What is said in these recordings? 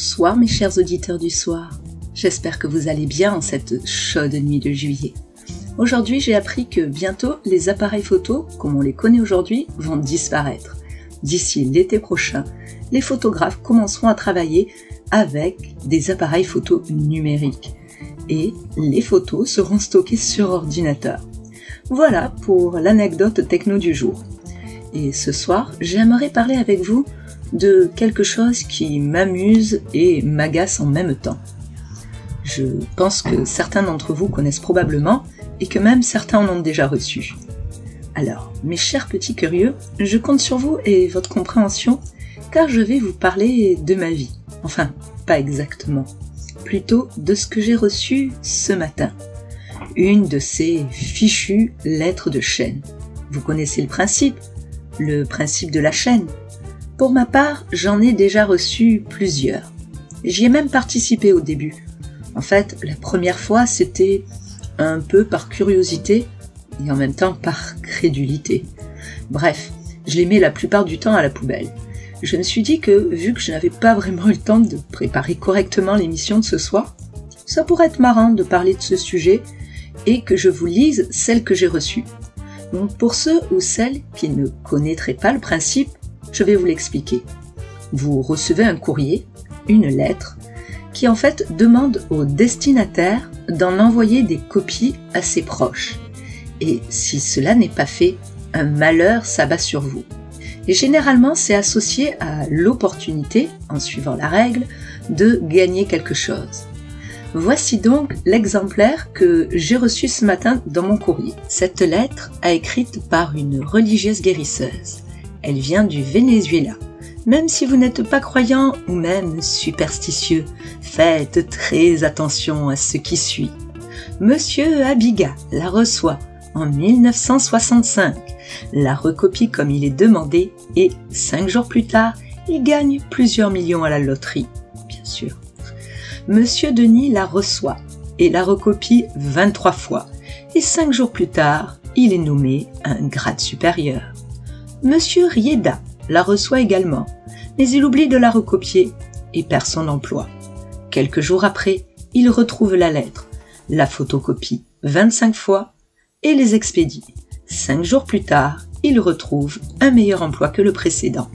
Bonsoir mes chers auditeurs du soir, j'espère que vous allez bien en cette chaude nuit de juillet. Aujourd'hui j'ai appris que bientôt les appareils photo, comme on les connaît aujourd'hui, vont disparaître. D'ici l'été prochain, les photographes commenceront à travailler avec des appareils photo numériques et les photos seront stockées sur ordinateur. Voilà pour l'anecdote techno du jour. Et ce soir, j'aimerais parler avec vous de quelque chose qui m'amuse et m'agace en même temps. Je pense que certains d'entre vous connaissent probablement et que même certains en ont déjà reçu. Alors, mes chers petits curieux, je compte sur vous et votre compréhension car je vais vous parler de ma vie. Enfin, pas exactement. Plutôt de ce que j'ai reçu ce matin. Une de ces fichues lettres de chaîne. Vous connaissez le principe de la chaîne. Pour ma part, j'en ai déjà reçu plusieurs. J'y ai même participé au début. En fait, la première fois, c'était un peu par curiosité et en même temps par crédulité. Bref, je les mets la plupart du temps à la poubelle. Je me suis dit que, vu que je n'avais pas vraiment eu le temps de préparer correctement l'émission de ce soir, ça pourrait être marrant de parler de ce sujet et que je vous lise celles que j'ai reçues. Donc pour ceux ou celles qui ne connaîtraient pas le principe, je vais vous l'expliquer. Vous recevez un courrier, une lettre, qui en fait demande au destinataire d'en envoyer des copies à ses proches. Et si cela n'est pas fait, un malheur s'abat sur vous. Et généralement, c'est associé à l'opportunité, en suivant la règle, de gagner quelque chose. Voici donc l'exemplaire que j'ai reçu ce matin dans mon courrier. Cette lettre est écrite par une religieuse guérisseuse. Elle vient du Venezuela. Même si vous n'êtes pas croyant ou même superstitieux, faites très attention à ce qui suit. Monsieur Abiga la reçoit en 1965, la recopie comme il est demandé et 5 jours plus tard, il gagne plusieurs millions à la loterie, bien sûr. Monsieur Denis la reçoit et la recopie 23 fois et 5 jours plus tard, il est nommé à un grade supérieur. Monsieur Rieda la reçoit également, mais il oublie de la recopier et perd son emploi. Quelques jours après, il retrouve la lettre, la photocopie 25 fois et les expédie. 5 jours plus tard, il retrouve un meilleur emploi que le précédent.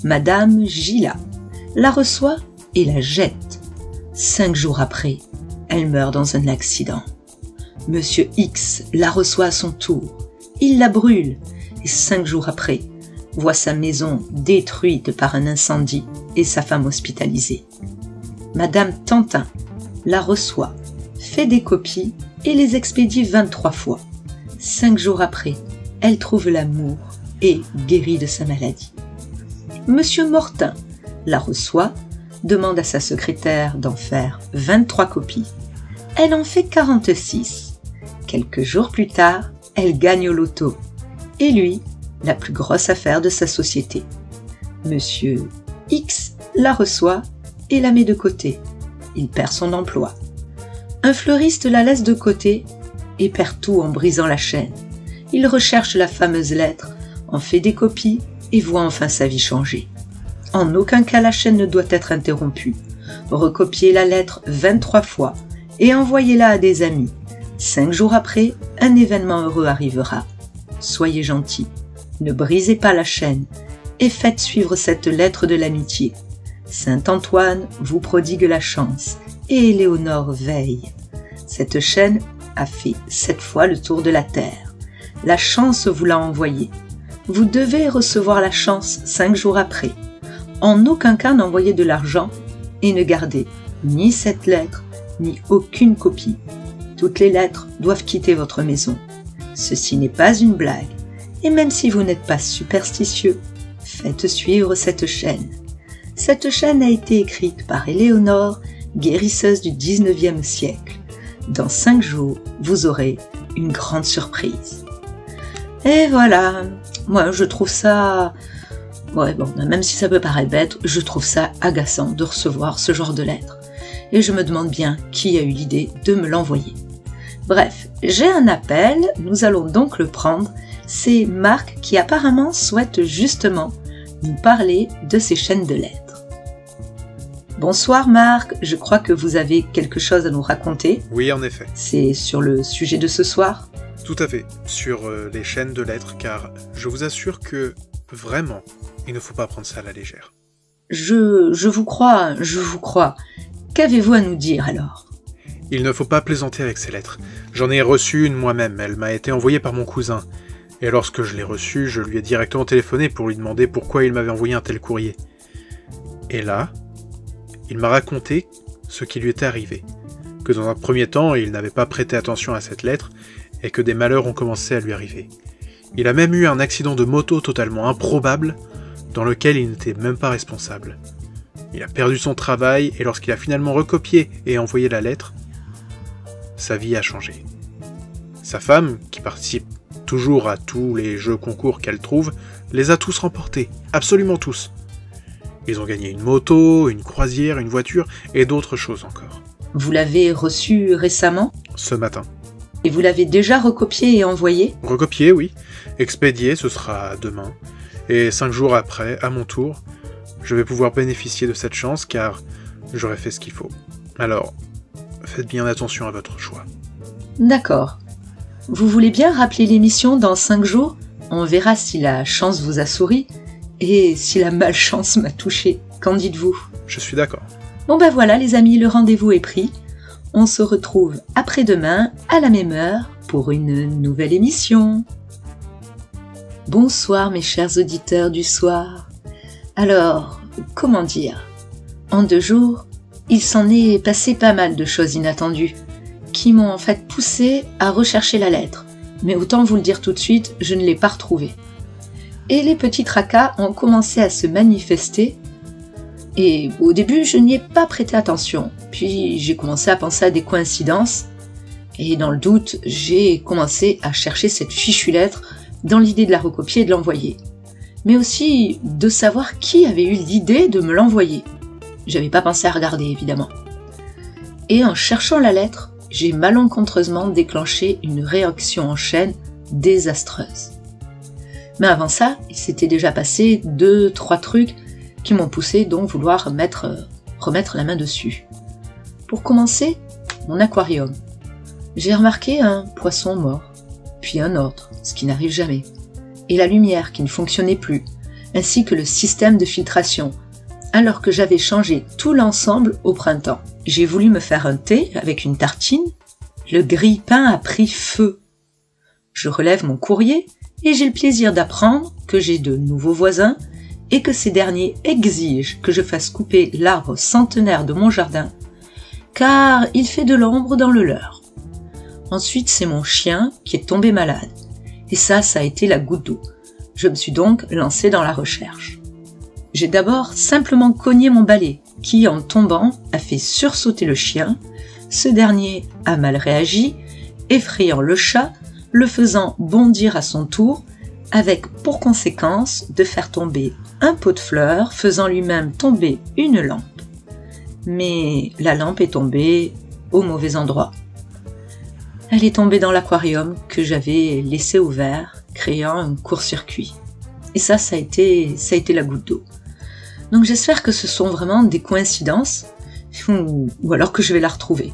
Madame Gila la reçoit et la jette. 5 jours après, elle meurt dans un accident. Monsieur X la reçoit à son tour. Il la brûle et 5 jours après, voit sa maison détruite par un incendie et sa femme hospitalisée. Madame Tantin la reçoit, fait des copies et les expédie 23 fois. 5 jours après, elle trouve l'amour et guérit de sa maladie. Monsieur Mortin la reçoit, demande à sa secrétaire d'en faire 23 copies. Elle en fait 46. Quelques jours plus tard, elle gagne au loto. Et lui, la plus grosse affaire de sa société. Monsieur X la reçoit et la met de côté. Il perd son emploi. Un fleuriste la laisse de côté et perd tout en brisant la chaîne. Il recherche la fameuse lettre, en fait des copies et voit enfin sa vie changer. En aucun cas la chaîne ne doit être interrompue. Recopiez la lettre 23 fois et envoyez-la à des amis. 5 jours après, un événement heureux arrivera. Soyez gentils, ne brisez pas la chaîne et faites suivre cette lettre de l'amitié. Saint Antoine vous prodigue la chance et Éléonore veille. Cette chaîne a fait 7 fois le tour de la terre. La chance vous l'a envoyée. Vous devez recevoir la chance 5 jours après. En aucun cas n'envoyez de l'argent et ne gardez ni cette lettre ni aucune copie. Toutes les lettres doivent quitter votre maison. Ceci n'est pas une blague. Et même si vous n'êtes pas superstitieux, faites suivre cette chaîne. Cette chaîne a été écrite par Éléonore, guérisseuse du 19e siècle. Dans 5 jours, vous aurez une grande surprise. Et voilà, moi je trouve ça... même si ça peut paraître bête, je trouve ça agaçant de recevoir ce genre de lettres. Et je me demande bien qui a eu l'idée de me l'envoyer. Bref, j'ai un appel, nous allons donc le prendre. C'est Marc qui apparemment souhaite justement nous parler de ces chaînes de lettres. Bonsoir Marc, je crois que vous avez quelque chose à nous raconter. Oui, en effet. C'est sur le sujet de ce soir? Tout à fait, sur les chaînes de lettres, car je vous assure que, vraiment, il ne faut pas prendre ça à la légère. Je vous crois. Qu'avez-vous à nous dire alors? Il ne faut pas plaisanter avec ces lettres. J'en ai reçu une moi-même, elle m'a été envoyée par mon cousin. Et lorsque je l'ai reçue, je lui ai directement téléphoné pour lui demander pourquoi il m'avait envoyé un tel courrier. Et là, il m'a raconté ce qui lui était arrivé. Que dans un premier temps, il n'avait pas prêté attention à cette lettre, et que des malheurs ont commencé à lui arriver. Il a même eu un accident de moto totalement improbable, dans lequel il n'était même pas responsable. Il a perdu son travail, et lorsqu'il a finalement recopié et envoyé la lettre, sa vie a changé. Sa femme, qui participe toujours à tous les jeux concours qu'elle trouve, les a tous remportés, absolument tous. Ils ont gagné une moto, une croisière, une voiture, et d'autres choses encore. Vous l'avez reçu récemment? Ce matin. Et vous l'avez déjà recopié et envoyé? Recopié, oui. Expédié, ce sera demain. Et 5 jours après, à mon tour, je vais pouvoir bénéficier de cette chance car j'aurai fait ce qu'il faut. Alors, faites bien attention à votre choix. D'accord. Vous voulez bien rappeler l'émission dans 5 jours? On verra si la chance vous a souri et si la malchance m'a touché. Qu'en dites-vous? Je suis d'accord. Bon ben voilà les amis, le rendez-vous est pris. On se retrouve après-demain à la même heure pour une nouvelle émission. Bonsoir mes chers auditeurs du soir. Alors, comment dire? En 2 jours, il s'en est passé pas mal de choses inattendues qui m'ont en fait poussé à rechercher la lettre. Mais autant vous le dire tout de suite, je ne l'ai pas retrouvée. Et les petits tracas ont commencé à se manifester. Et au début, je n'y ai pas prêté attention. Puis j'ai commencé à penser à des coïncidences. Et dans le doute, j'ai commencé à chercher cette fichue lettre dans l'idée de la recopier et de l'envoyer. Mais aussi de savoir qui avait eu l'idée de me l'envoyer. J'avais pas pensé à regarder, évidemment. Et en cherchant la lettre, j'ai malencontreusement déclenché une réaction en chaîne désastreuse. Mais avant ça, il s'était déjà passé 2-3 trucs qui m'ont poussé donc vouloir remettre la main dessus. Pour commencer, mon aquarium. J'ai remarqué un poisson mort, puis un autre, ce qui n'arrive jamais, et la lumière qui ne fonctionnait plus, ainsi que le système de filtration, alors que j'avais changé tout l'ensemble au printemps. J'ai voulu me faire un thé avec une tartine, le grille-pain a pris feu. Je relève mon courrier et j'ai le plaisir d'apprendre que j'ai de nouveaux voisins et que ces derniers exigent que je fasse couper l'arbre centenaire de mon jardin, car il fait de l'ombre dans le leur. Ensuite, c'est mon chien qui est tombé malade, et ça a été la goutte d'eau. Je me suis donc lancée dans la recherche. J'ai d'abord simplement cogné mon balai, qui, en tombant, a fait sursauter le chien. Ce dernier a mal réagi, effrayant le chat, le faisant bondir à son tour, avec pour conséquence de faire tomber un pot de fleurs, faisant lui-même tomber une lampe. Mais la lampe est tombée au mauvais endroit. Elle est tombée dans l'aquarium que j'avais laissé ouvert, créant un court-circuit. Et ça a été la goutte d'eau. Donc j'espère que ce sont vraiment des coïncidences, ou alors que je vais la retrouver.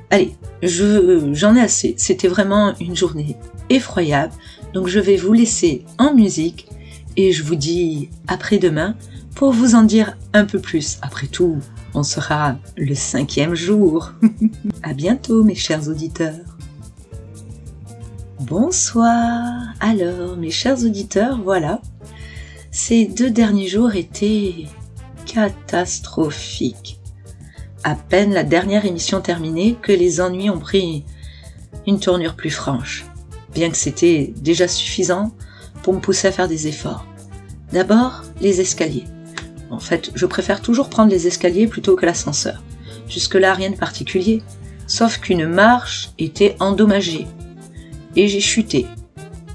Allez, j'en ai assez. C'était vraiment une journée effroyable. Donc je vais vous laisser en musique et je vous dis après-demain pour vous en dire un peu plus. Après tout, on sera le 5e jour. À bientôt mes chers auditeurs. Bonsoir. Alors mes chers auditeurs, voilà. Ces 2 derniers jours étaient catastrophiques. À peine la dernière émission terminée que les ennuis ont pris une tournure plus franche, bien que c'était déjà suffisant pour me pousser à faire des efforts. D'abord, les escaliers. En fait, je préfère toujours prendre les escaliers plutôt que l'ascenseur. Jusque-là, rien de particulier, sauf qu'une marche était endommagée. Et j'ai chuté.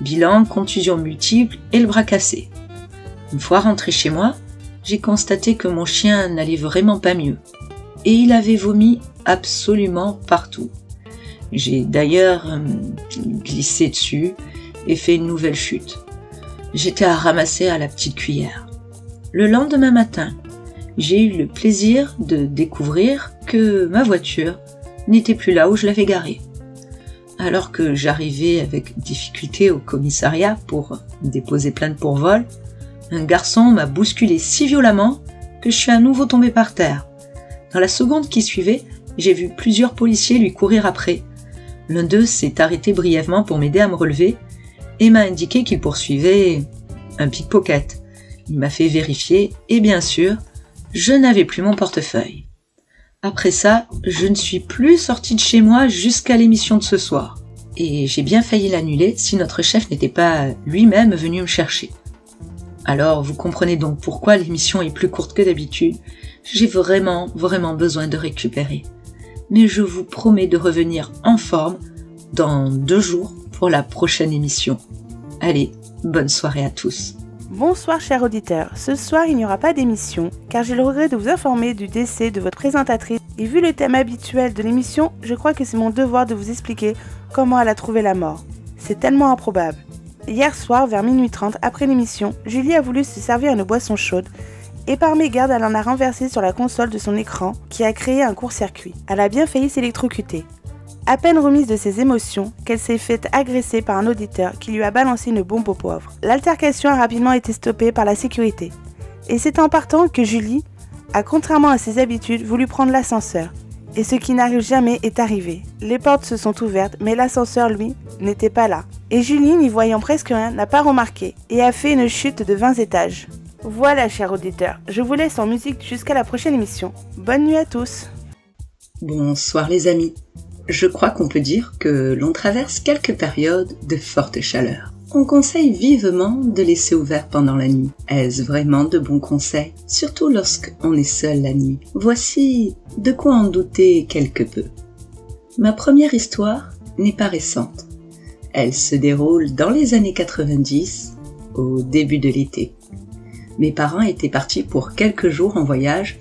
Bilan, contusion multiple et le bras cassé. Une fois rentré chez moi, j'ai constaté que mon chien n'allait vraiment pas mieux. Et il avait vomi absolument partout. J'ai d'ailleurs glissé dessus et fait une nouvelle chute. J'étais à ramasser à la petite cuillère. Le lendemain matin, j'ai eu le plaisir de découvrir que ma voiture n'était plus là où je l'avais garée. Alors que j'arrivais avec difficulté au commissariat pour déposer plainte pour vol, un garçon m'a bousculé si violemment que je suis à nouveau tombée par terre. Dans la seconde qui suivait, j'ai vu plusieurs policiers lui courir après. L'un d'eux s'est arrêté brièvement pour m'aider à me relever et m'a indiqué qu'il poursuivait un pickpocket. Il m'a fait vérifier et bien sûr, je n'avais plus mon portefeuille. Après ça, je ne suis plus sortie de chez moi jusqu'à l'émission de ce soir. Et j'ai bien failli l'annuler si notre chef n'était pas lui-même venu me chercher. Alors, vous comprenez donc pourquoi l'émission est plus courte que d'habitude. J'ai vraiment besoin de récupérer. Mais je vous promets de revenir en forme dans 2 jours pour la prochaine émission. Allez, bonne soirée à tous. Bonsoir chers auditeurs, ce soir il n'y aura pas d'émission car j'ai le regret de vous informer du décès de votre présentatrice et vu le thème habituel de l'émission, je crois que c'est mon devoir de vous expliquer comment elle a trouvé la mort. C'est tellement improbable. Hier soir vers minuit 30 après l'émission, Julie a voulu se servir une boisson chaude et par mégarde elle en a renversé sur la console de son écran qui a créé un court-circuit. Elle a bien failli s'électrocuter. À peine remise de ses émotions, qu'elle s'est faite agresser par un auditeur qui lui a balancé une bombe au poivre. L'altercation a rapidement été stoppée par la sécurité. Et c'est en partant que Julie a, contrairement à ses habitudes, voulu prendre l'ascenseur. Et ce qui n'arrive jamais est arrivé. Les portes se sont ouvertes, mais l'ascenseur, lui, n'était pas là. Et Julie, n'y voyant presque rien, n'a pas remarqué et a fait une chute de 20 étages. Voilà, chers auditeurs, je vous laisse en musique jusqu'à la prochaine émission. Bonne nuit à tous. Bonsoir les amis. Je crois qu'on peut dire que l'on traverse quelques périodes de forte chaleur. On conseille vivement de laisser ouvert pendant la nuit. Est-ce vraiment de bons conseils? Surtout lorsqu'on est seul la nuit. Voici de quoi en douter quelque peu. Ma première histoire n'est pas récente. Elle se déroule dans les années 90, au début de l'été. Mes parents étaient partis pour quelques jours en voyage,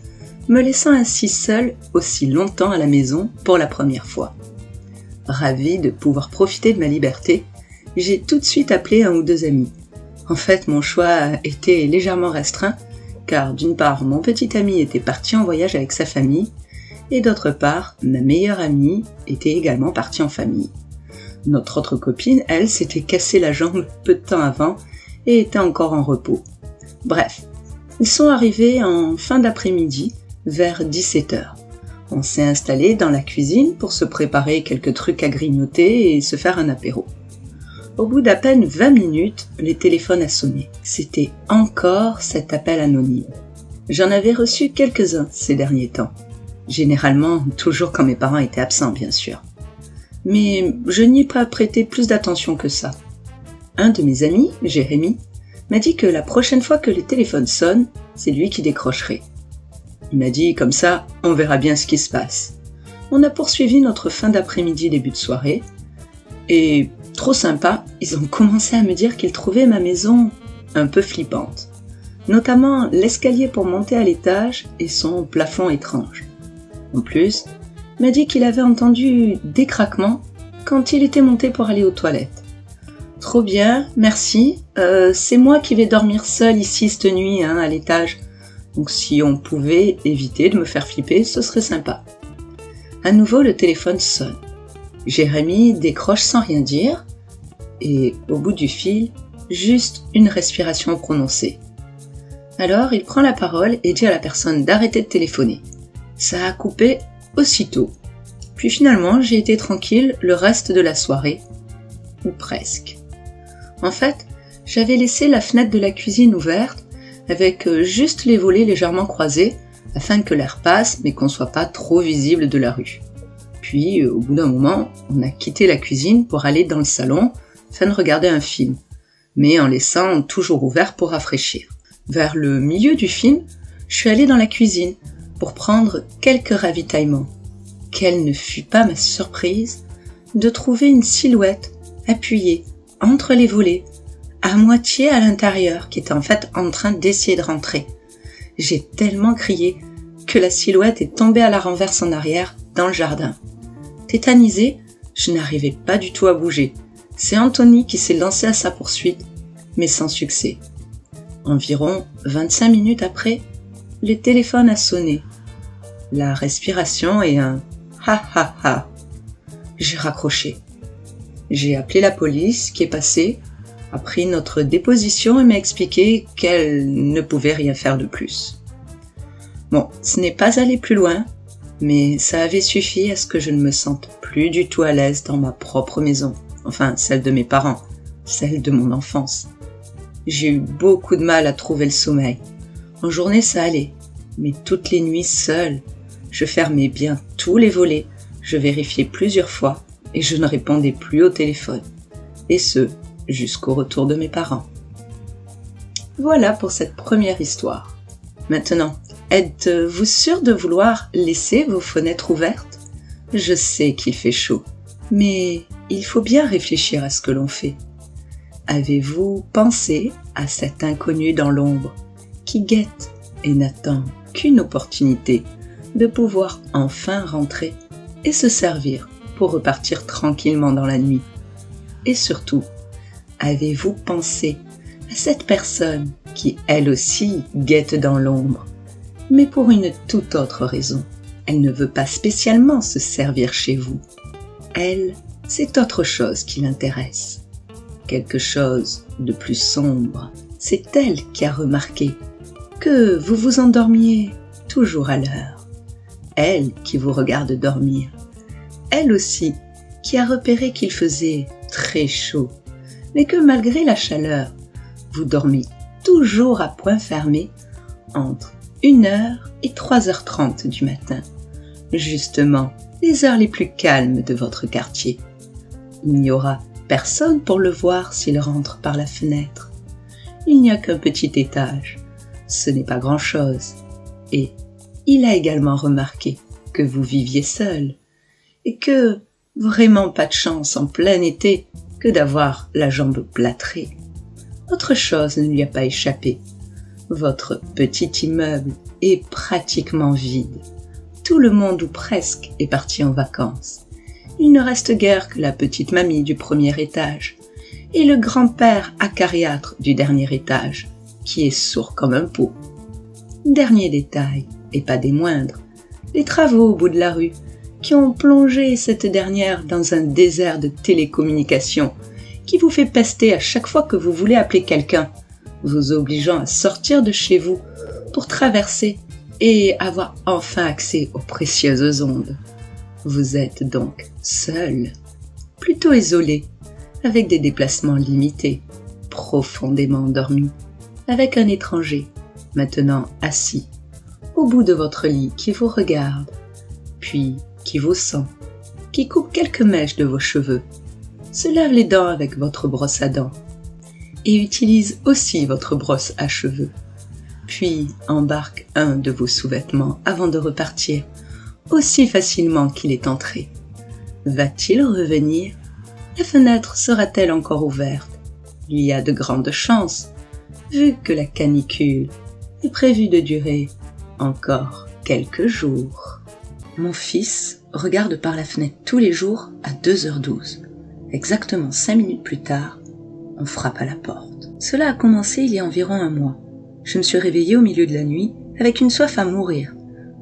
me laissant ainsi seule aussi longtemps à la maison pour la première fois. Ravie de pouvoir profiter de ma liberté, j'ai tout de suite appelé 1 ou 2 amis. En fait, mon choix était légèrement restreint, car d'une part, mon petit ami était parti en voyage avec sa famille, et d'autre part, ma meilleure amie était également partie en famille. Notre autre copine, elle, s'était cassé la jambe peu de temps avant et était encore en repos. Bref, ils sont arrivés en fin d'après-midi, vers 17h. On s'est installé dans la cuisine pour se préparer quelques trucs à grignoter et se faire un apéro. Au bout d'à peine 20 minutes, le téléphone a sonné. C'était encore cet appel anonyme. J'en avais reçu quelques-uns ces derniers temps. Généralement, toujours quand mes parents étaient absents, bien sûr. Mais je n'y ai pas prêté plus d'attention que ça. Un de mes amis, Jérémy, m'a dit que la prochaine fois que le téléphone sonne, c'est lui qui décrocherait. Il m'a dit, comme ça, on verra bien ce qui se passe. On a poursuivi notre fin d'après-midi, début de soirée, et, trop sympa, ils ont commencé à me dire qu'ils trouvaient ma maison un peu flippante. Notamment l'escalier pour monter à l'étage et son plafond étrange. En plus, il m'a dit qu'il avait entendu des craquements quand il était monté pour aller aux toilettes. Trop bien, merci, c'est moi qui vais dormir seule ici cette nuit, à l'étage. Donc si on pouvait éviter de me faire flipper, ce serait sympa. À nouveau, le téléphone sonne. Jérémy décroche sans rien dire, et au bout du fil, juste une respiration prononcée. Alors, il prend la parole et dit à la personne d'arrêter de téléphoner. Ça a coupé aussitôt. Puis finalement, j'ai été tranquille le reste de la soirée, ou presque. En fait, j'avais laissé la fenêtre de la cuisine ouverte, avec juste les volets légèrement croisés, afin que l'air passe, mais qu'on soit pas trop visible de la rue. Puis, au bout d'un moment, on a quitté la cuisine pour aller dans le salon, afin de regarder un film, mais en laissant toujours ouvert pour rafraîchir. Vers le milieu du film, je suis allée dans la cuisine, pour prendre quelques ravitaillements. Quelle ne fut pas ma surprise de trouver une silhouette appuyée entre les volets, à moitié à l'intérieur, qui était en fait en train d'essayer de rentrer. J'ai tellement crié que la silhouette est tombée à la renverse en arrière dans le jardin. Tétanisée, je n'arrivais pas du tout à bouger. C'est Anthony qui s'est lancé à sa poursuite, mais sans succès. Environ 25 minutes après, le téléphone a sonné. La respiration et un « ha ha ha ». J'ai raccroché. J'ai appelé la police qui est passée, a pris notre déposition et m'a expliqué qu'elle ne pouvait rien faire de plus. Bon, ce n'est pas allé plus loin, mais ça avait suffi à ce que je ne me sente plus du tout à l'aise dans ma propre maison, enfin celle de mes parents, celle de mon enfance. J'ai eu beaucoup de mal à trouver le sommeil. En journée ça allait, mais toutes les nuits seule, je fermais bien tous les volets, je vérifiais plusieurs fois et je ne répondais plus au téléphone. Et ce, jusqu'au retour de mes parents. Voilà pour cette première histoire. Maintenant, êtes-vous sûr de vouloir laisser vos fenêtres ouvertes? Je sais qu'il fait chaud, mais il faut bien réfléchir à ce que l'on fait. Avez-vous pensé à cet inconnu dans l'ombre qui guette et n'attend qu'une opportunité de pouvoir enfin rentrer et se servir pour repartir tranquillement dans la nuit? Et surtout, avez-vous pensé à cette personne qui, elle aussi, guette dans l'ombre, mais pour une toute autre raison? Elle ne veut pas spécialement se servir chez vous. Elle, c'est autre chose qui l'intéresse. Quelque chose de plus sombre. C'est elle qui a remarqué que vous vous endormiez toujours à l'heure. Elle qui vous regarde dormir. Elle aussi qui a repéré qu'il faisait très chaud, mais que malgré la chaleur, vous dormez toujours à point fermé entre 1h et 3h30 du matin, justement les heures les plus calmes de votre quartier. Il n'y aura personne pour le voir s'il rentre par la fenêtre. Il n'y a qu'un petit étage, ce n'est pas grand-chose, et il a également remarqué que vous viviez seul, et que vraiment pas de chance en plein été que d'avoir la jambe plâtrée. Autre chose ne lui a pas échappé. Votre petit immeuble est pratiquement vide. Tout le monde ou presque est parti en vacances. Il ne reste guère que la petite mamie du premier étage et le grand-père acariâtre du dernier étage, qui est sourd comme un pot. Dernier détail, et pas des moindres, les travaux au bout de la rue, qui ont plongé cette dernière dans un désert de télécommunications qui vous fait pester à chaque fois que vous voulez appeler quelqu'un, vous obligeant à sortir de chez vous pour traverser et avoir enfin accès aux précieuses ondes. Vous êtes donc seul, plutôt isolé, avec des déplacements limités, profondément endormi, avec un étranger, maintenant assis, au bout de votre lit qui vous regarde, puis qui vous sent, qui coupe quelques mèches de vos cheveux, se lave les dents avec votre brosse à dents et utilise aussi votre brosse à cheveux, puis embarque un de vos sous-vêtements avant de repartir, aussi facilement qu'il est entré. Va-t-il revenir? La fenêtre sera-t-elle encore ouverte? Il y a de grandes chances, vu que la canicule est prévue de durer encore quelques jours. Mon fils regarde par la fenêtre tous les jours à 2h12. Exactement 5 minutes plus tard, on frappe à la porte. Cela a commencé il y a environ un mois. Je me suis réveillée au milieu de la nuit avec une soif à mourir.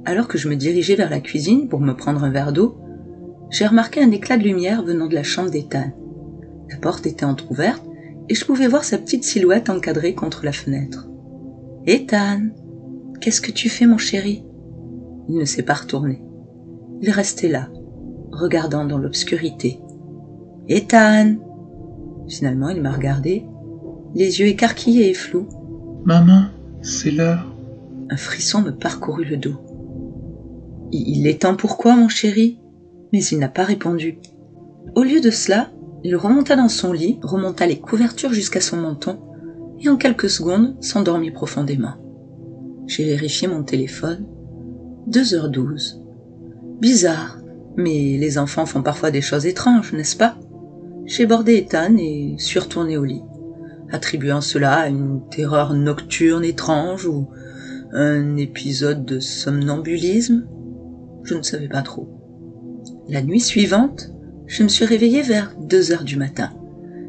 Alors que je me dirigeais vers la cuisine pour me prendre un verre d'eau, j'ai remarqué un éclat de lumière venant de la chambre d'Ethan. La porte était entrouverte et je pouvais voir sa petite silhouette encadrée contre la fenêtre. « Ethan, qu'est-ce que tu fais, mon chéri ?» Il ne s'est pas retourné. Il restait là, regardant dans l'obscurité. « Ethan !» Finalement, il m'a regardé, les yeux écarquillés et flous. « Maman, c'est l'heure. » Un frisson me parcourut le dos. « Il est temps pourquoi, mon chéri ?» Mais il n'a pas répondu. Au lieu de cela, il remonta dans son lit, remonta les couvertures jusqu'à son menton, et en quelques secondes s'endormit profondément. J'ai vérifié mon téléphone. 2h12. Bizarre, mais les enfants font parfois des choses étranges, n'est-ce pas? J'ai bordé Ethan et suis retourné au lit, attribuant cela à une terreur nocturne étrange ou un épisode de somnambulisme. Je ne savais pas trop. La nuit suivante, je me suis réveillée vers 2h du matin.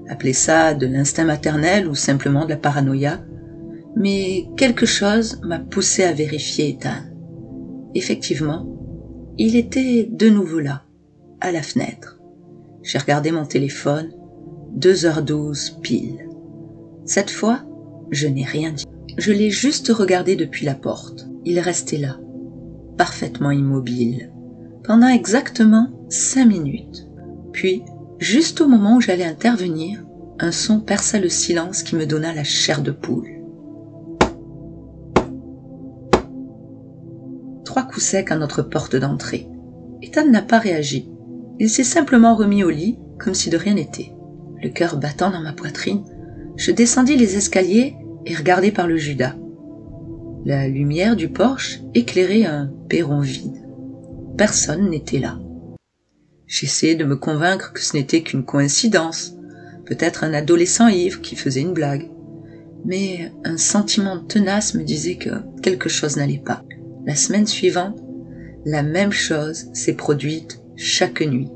Appelez ça de l'instinct maternel ou simplement de la paranoïa, Mais quelque chose m'a poussé à vérifier Ethan. Effectivement, il était de nouveau là, à la fenêtre. J'ai regardé mon téléphone, 2h12 pile. Cette fois, je n'ai rien dit. Je l'ai juste regardé depuis la porte. Il restait là, parfaitement immobile, pendant exactement 5 minutes. Puis, juste au moment où j'allais intervenir, un son perça le silence qui me donna la chair de poule. 3 coups secs à notre porte d'entrée. Ethan n'a pas réagi. Il s'est simplement remis au lit, comme si de rien n'était. Le cœur battant dans ma poitrine, je descendis les escaliers et regardai par le judas. La lumière du porche éclairait un perron vide. Personne n'était là. J'essayais de me convaincre que ce n'était qu'une coïncidence, peut-être un adolescent ivre qui faisait une blague. Mais un sentiment tenace me disait que quelque chose n'allait pas. La semaine suivante, la même chose s'est produite chaque nuit.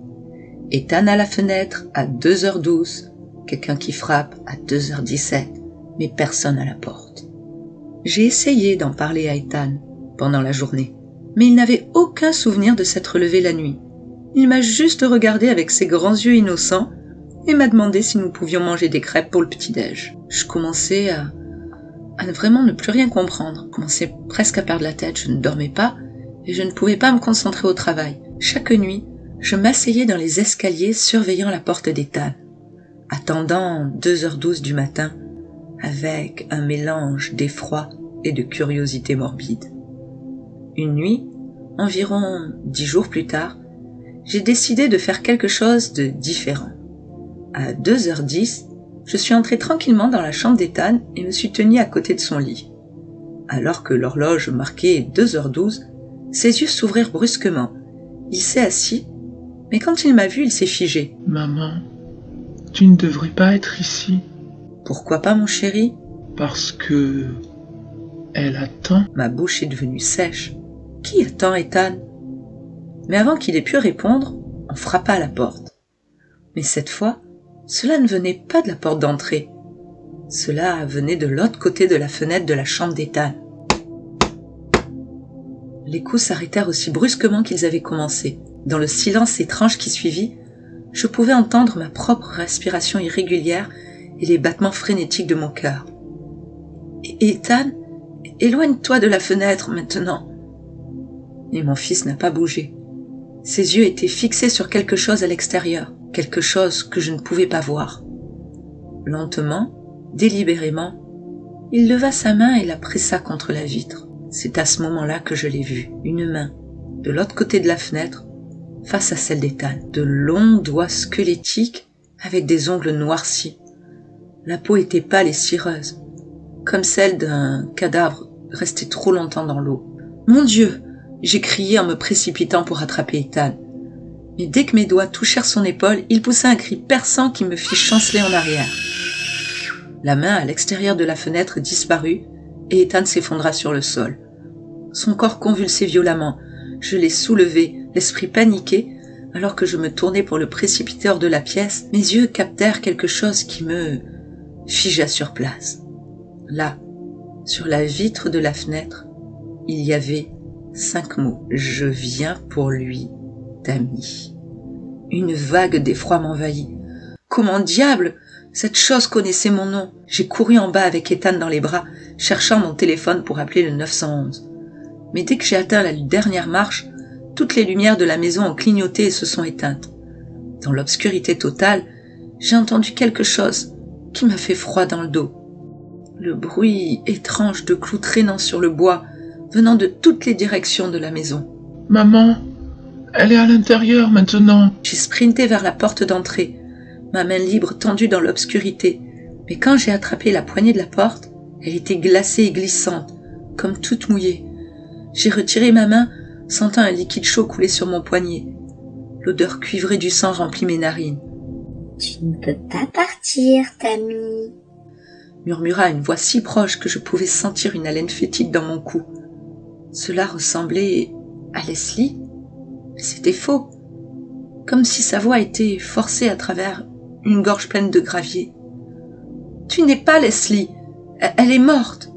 Ethan à la fenêtre à 2h12, quelqu'un qui frappe à 2h17, mais personne à la porte. J'ai essayé d'en parler à Ethan pendant la journée, mais il n'avait aucun souvenir de s'être levé la nuit. Il m'a juste regardé avec ses grands yeux innocents et m'a demandé si nous pouvions manger des crêpes pour le petit-déj. Je commençais à vraiment ne plus rien comprendre. Je commençais presque à perdre la tête, je ne dormais pas et je ne pouvais pas me concentrer au travail. Chaque nuit, je m'asseyais dans les escaliers surveillant la porte d'Ethan, attendant 2h12 du matin avec un mélange d'effroi et de curiosité morbide. Une nuit, environ 10 jours plus tard, j'ai décidé de faire quelque chose de différent. À 2h10, je suis entré tranquillement dans la chambre d'Ethan et me suis tenu à côté de son lit. Alors que l'horloge marquait 2h12, ses yeux s'ouvrirent brusquement. Il s'est assis, mais quand il m'a vu, il s'est figé. « Maman, tu ne devrais pas être ici. »« Pourquoi pas, mon chéri ?»« Parce que... elle attend. » Ma bouche est devenue sèche. « Qui attend, Ethan ?» Mais avant qu'il ait pu répondre, on frappa à la porte. Mais cette fois, cela ne venait pas de la porte d'entrée. Cela venait de l'autre côté de la fenêtre de la chambre d'Ethan. Les coups s'arrêtèrent aussi brusquement qu'ils avaient commencé. Dans le silence étrange qui suivit, je pouvais entendre ma propre respiration irrégulière et les battements frénétiques de mon cœur. « Ethan, éloigne-toi de la fenêtre maintenant. » Et mon fils n'a pas bougé. Ses yeux étaient fixés sur quelque chose à l'extérieur, quelque chose que je ne pouvais pas voir. Lentement, délibérément, il leva sa main et la pressa contre la vitre. C'est à ce moment-là que je l'ai vu, une main, de l'autre côté de la fenêtre, face à celle d'Ethan. De longs doigts squelettiques avec des ongles noircis. La peau était pâle et cireuse, comme celle d'un cadavre resté trop longtemps dans l'eau. « Mon Dieu !» j'ai crié en me précipitant pour attraper Ethan. Mais dès que mes doigts touchèrent son épaule, il poussa un cri perçant qui me fit chanceler en arrière. La main à l'extérieur de la fenêtre disparut et Ethan s'effondra sur le sol. Son corps convulsait violemment. Je l'ai soulevé, l'esprit paniqué, alors que je me tournais pour le précipiter hors de la pièce. Mes yeux captèrent quelque chose qui me figea sur place. Là, sur la vitre de la fenêtre, il y avait 5 mots. « Je viens pour lui, Tammy. » Une vague d'effroi m'envahit. Comment diable cette chose connaissait mon nom? J'ai couru en bas avec Ethan dans les bras, cherchant mon téléphone pour appeler le 911. Mais dès que j'ai atteint la dernière marche, toutes les lumières de la maison ont clignoté et se sont éteintes. Dans l'obscurité totale, j'ai entendu quelque chose qui m'a fait froid dans le dos. Le bruit étrange de clous traînant sur le bois, venant de toutes les directions de la maison. « Maman, elle est à l'intérieur maintenant. » J'ai sprinté vers la porte d'entrée, ma main libre tendue dans l'obscurité. Mais quand j'ai attrapé la poignée de la porte, elle était glacée et glissante, comme toute mouillée. J'ai retiré ma main, sentant un liquide chaud couler sur mon poignet. L'odeur cuivrée du sang remplit mes narines. « Tu ne peux pas partir, Tammy. » murmura une voix si proche que je pouvais sentir une haleine fétide dans mon cou. Cela ressemblait à Leslie, mais c'était faux, comme si sa voix était forcée à travers une gorge pleine de gravier. « Tu n'es pas Leslie, elle est morte. »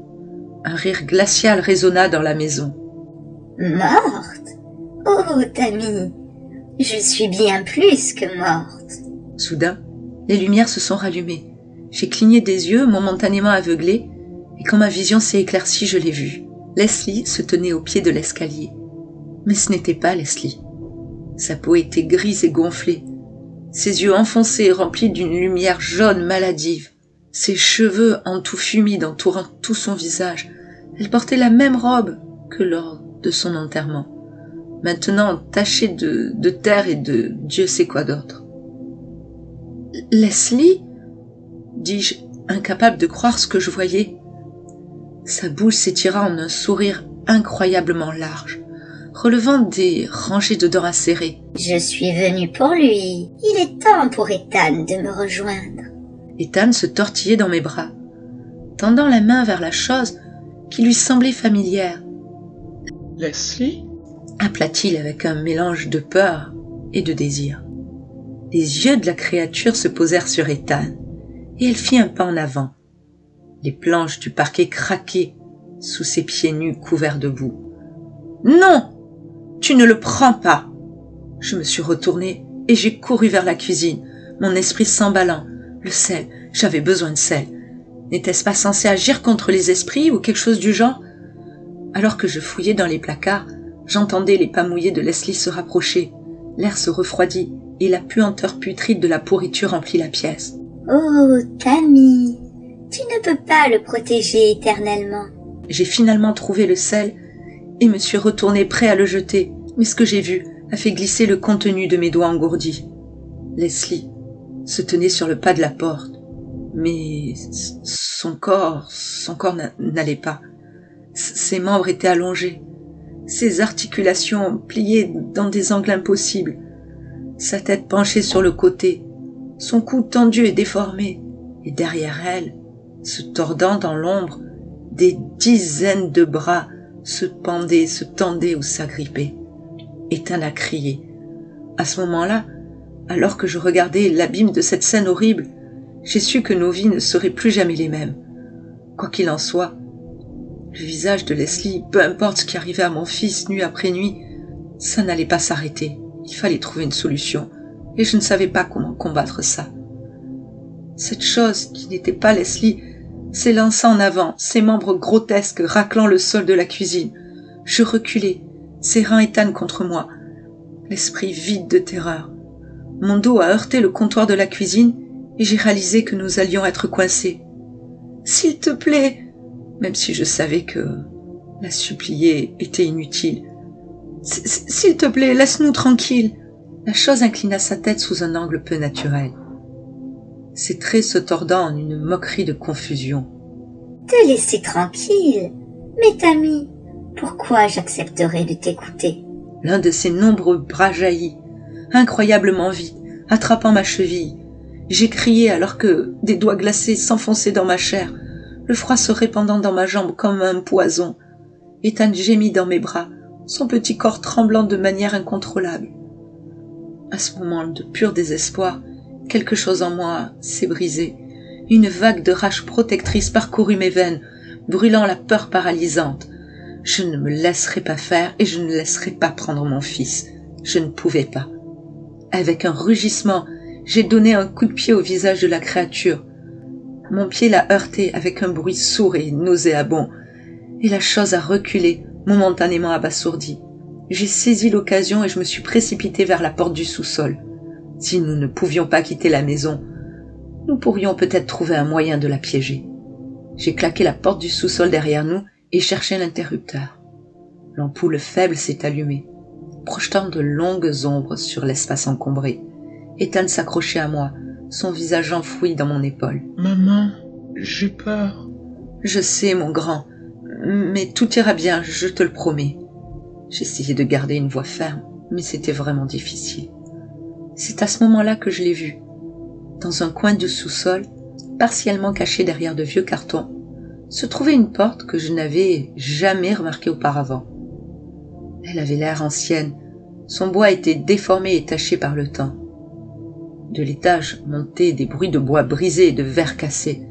Un rire glacial résonna dans la maison. Morte? Oh, Tammy, je suis bien plus que morte. Soudain, les lumières se sont rallumées. J'ai cligné des yeux, momentanément aveuglé, et quand ma vision s'est éclaircie, je l'ai vue. Leslie se tenait au pied de l'escalier. Mais ce n'était pas Leslie. Sa peau était grise et gonflée, ses yeux enfoncés et remplis d'une lumière jaune maladive, ses cheveux en touffes humides entourant tout son visage. Elle portait la même robe que lors de son enterrement, maintenant tachée de terre et de Dieu sait quoi d'autre. « Leslie ?» dis-je, incapable de croire ce que je voyais. Sa bouche s'étira en un sourire incroyablement large, relevant des rangées de dents acérées. « Je suis venue pour lui. Il est temps pour Ethan de me rejoindre. » Ethan se tortillait dans mes bras, tendant la main vers la chose qui lui semblait familière. « Leslie ?» appela-t-il avec un mélange de peur et de désir. Les yeux de la créature se posèrent sur Ethan, et elle fit un pas en avant. Les planches du parquet craquaient sous ses pieds nus couverts de boue. « Non! Tu ne le prends pas !» Je me suis retournée et j'ai couru vers la cuisine, mon esprit s'emballant. Le sel, j'avais besoin de sel. N'était-ce pas censé agir contre les esprits ou quelque chose du genre? Alors que je fouillais dans les placards, j'entendais les pas mouillés de Leslie se rapprocher. L'air se refroidit et la puanteur putride de la pourriture remplit la pièce. « Oh, Tammy, tu ne peux pas le protéger éternellement. » J'ai finalement trouvé le sel et me suis retourné prêt à le jeter, mais ce que j'ai vu a fait glisser le contenu de mes doigts engourdis. Leslie se tenait sur le pas de la porte, mais son corps n'allait pas. Ses membres étaient allongés, ses articulations pliées dans des angles impossibles, sa tête penchée sur le côté, son cou tendu et déformé, et derrière elle, se tordant dans l'ombre, des dizaines de bras se pendaient, se tendaient ou s'agrippaient. Ethan a crié. À ce moment-là, alors que je regardais l'abîme de cette scène horrible, j'ai su que nos vies ne seraient plus jamais les mêmes. Quoi qu'il en soit, le visage de Leslie, peu importe ce qui arrivait à mon fils nuit après nuit, ça n'allait pas s'arrêter. Il fallait trouver une solution, et je ne savais pas comment combattre ça. Cette chose qui n'était pas Leslie s'élança en avant, ses membres grotesques raclant le sol de la cuisine. Je reculai, serrant Ethan contre moi, l'esprit vide de terreur. Mon dos a heurté le comptoir de la cuisine et j'ai réalisé que nous allions être coincés. « S'il te plaît !» même si je savais que la supplier était inutile. « S'il te plaît, laisse-nous tranquilles !» La chose inclina sa tête sous un angle peu naturel, ses traits se tordant en une moquerie de confusion. « Te laisser tranquille? Mais Tammy, pourquoi j'accepterais de t'écouter ?» L'un de ses nombreux bras jaillit, incroyablement vite, attrapant ma cheville. J'ai crié alors que des doigts glacés s'enfonçaient dans ma chair, le froid se répandant dans ma jambe comme un poison. Ethan gémit dans mes bras, son petit corps tremblant de manière incontrôlable. À ce moment de pur désespoir, quelque chose en moi s'est brisé. Une vague de rage protectrice parcourut mes veines, brûlant la peur paralysante. Je ne me laisserai pas faire et je ne laisserai pas prendre mon fils. Je ne pouvais pas. Avec un rugissement, j'ai donné un coup de pied au visage de la créature. Mon pied l'a heurté avec un bruit sourd et nauséabond, et la chose a reculé, momentanément abasourdie. J'ai saisi l'occasion et je me suis précipité vers la porte du sous-sol. Si nous ne pouvions pas quitter la maison, nous pourrions peut-être trouver un moyen de la piéger. J'ai claqué la porte du sous-sol derrière nous et cherché l'interrupteur. L'ampoule faible s'est allumée, projetant de longues ombres sur l'espace encombré. Ethan s'accrochait à moi, son visage enfoui dans mon épaule. « Maman, j'ai peur. » « Je sais, mon grand, mais tout ira bien, je te le promets. » J'essayais de garder une voix ferme, mais c'était vraiment difficile. C'est à ce moment-là que je l'ai vu. Dans un coin du sous-sol, partiellement caché derrière de vieux cartons, se trouvait une porte que je n'avais jamais remarquée auparavant. Elle avait l'air ancienne, son bois était déformé et taché par le temps. De l'étage montaient des bruits de bois brisé et de verre cassé.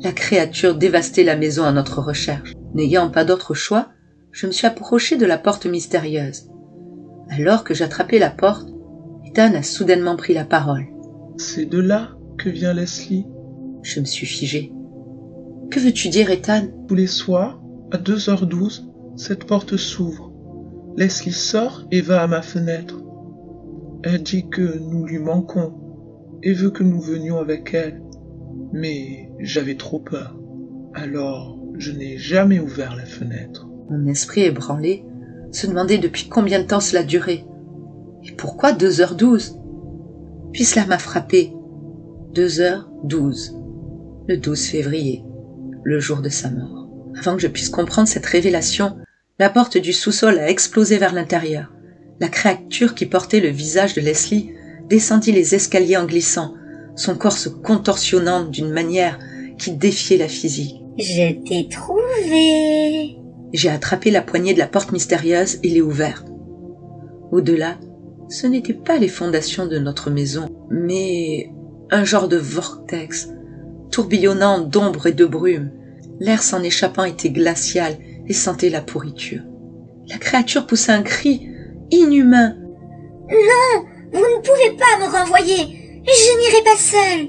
La créature dévastait la maison à notre recherche. N'ayant pas d'autre choix, je me suis approché de la porte mystérieuse. Alors que j'attrapais la porte, Ethan a soudainement pris la parole. « C'est de là que vient Leslie. » Je me suis figé. « Que veux-tu dire, Ethan ?» « Tous les soirs, à 2h12, cette porte s'ouvre. Leslie sort et va à ma fenêtre. Elle dit que nous lui manquons et veut que nous venions avec elle. Mais j'avais trop peur. Alors, je n'ai jamais ouvert la fenêtre. » Mon esprit ébranlé se demandait depuis combien de temps cela durait. Et pourquoi 2h12 ? Puis cela m'a frappé. 2h12. Le 12 février, le jour de sa mort. Avant que je puisse comprendre cette révélation, la porte du sous-sol a explosé vers l'intérieur. La créature qui portait le visage de Leslie descendit les escaliers en glissant, son corps se contorsionnant d'une manière qui défiait la physique. « Je t'ai trouvé !» J'ai attrapé la poignée de la porte mystérieuse et l'ai ouverte. Au-delà, ce n'étaient pas les fondations de notre maison, mais un genre de vortex, tourbillonnant d'ombre et de brume. L'air s'en échappant était glacial et sentait la pourriture. La créature poussa un cri inhumain. « Non, vous ne pouvez pas me renvoyer, je n'irai pas seul !»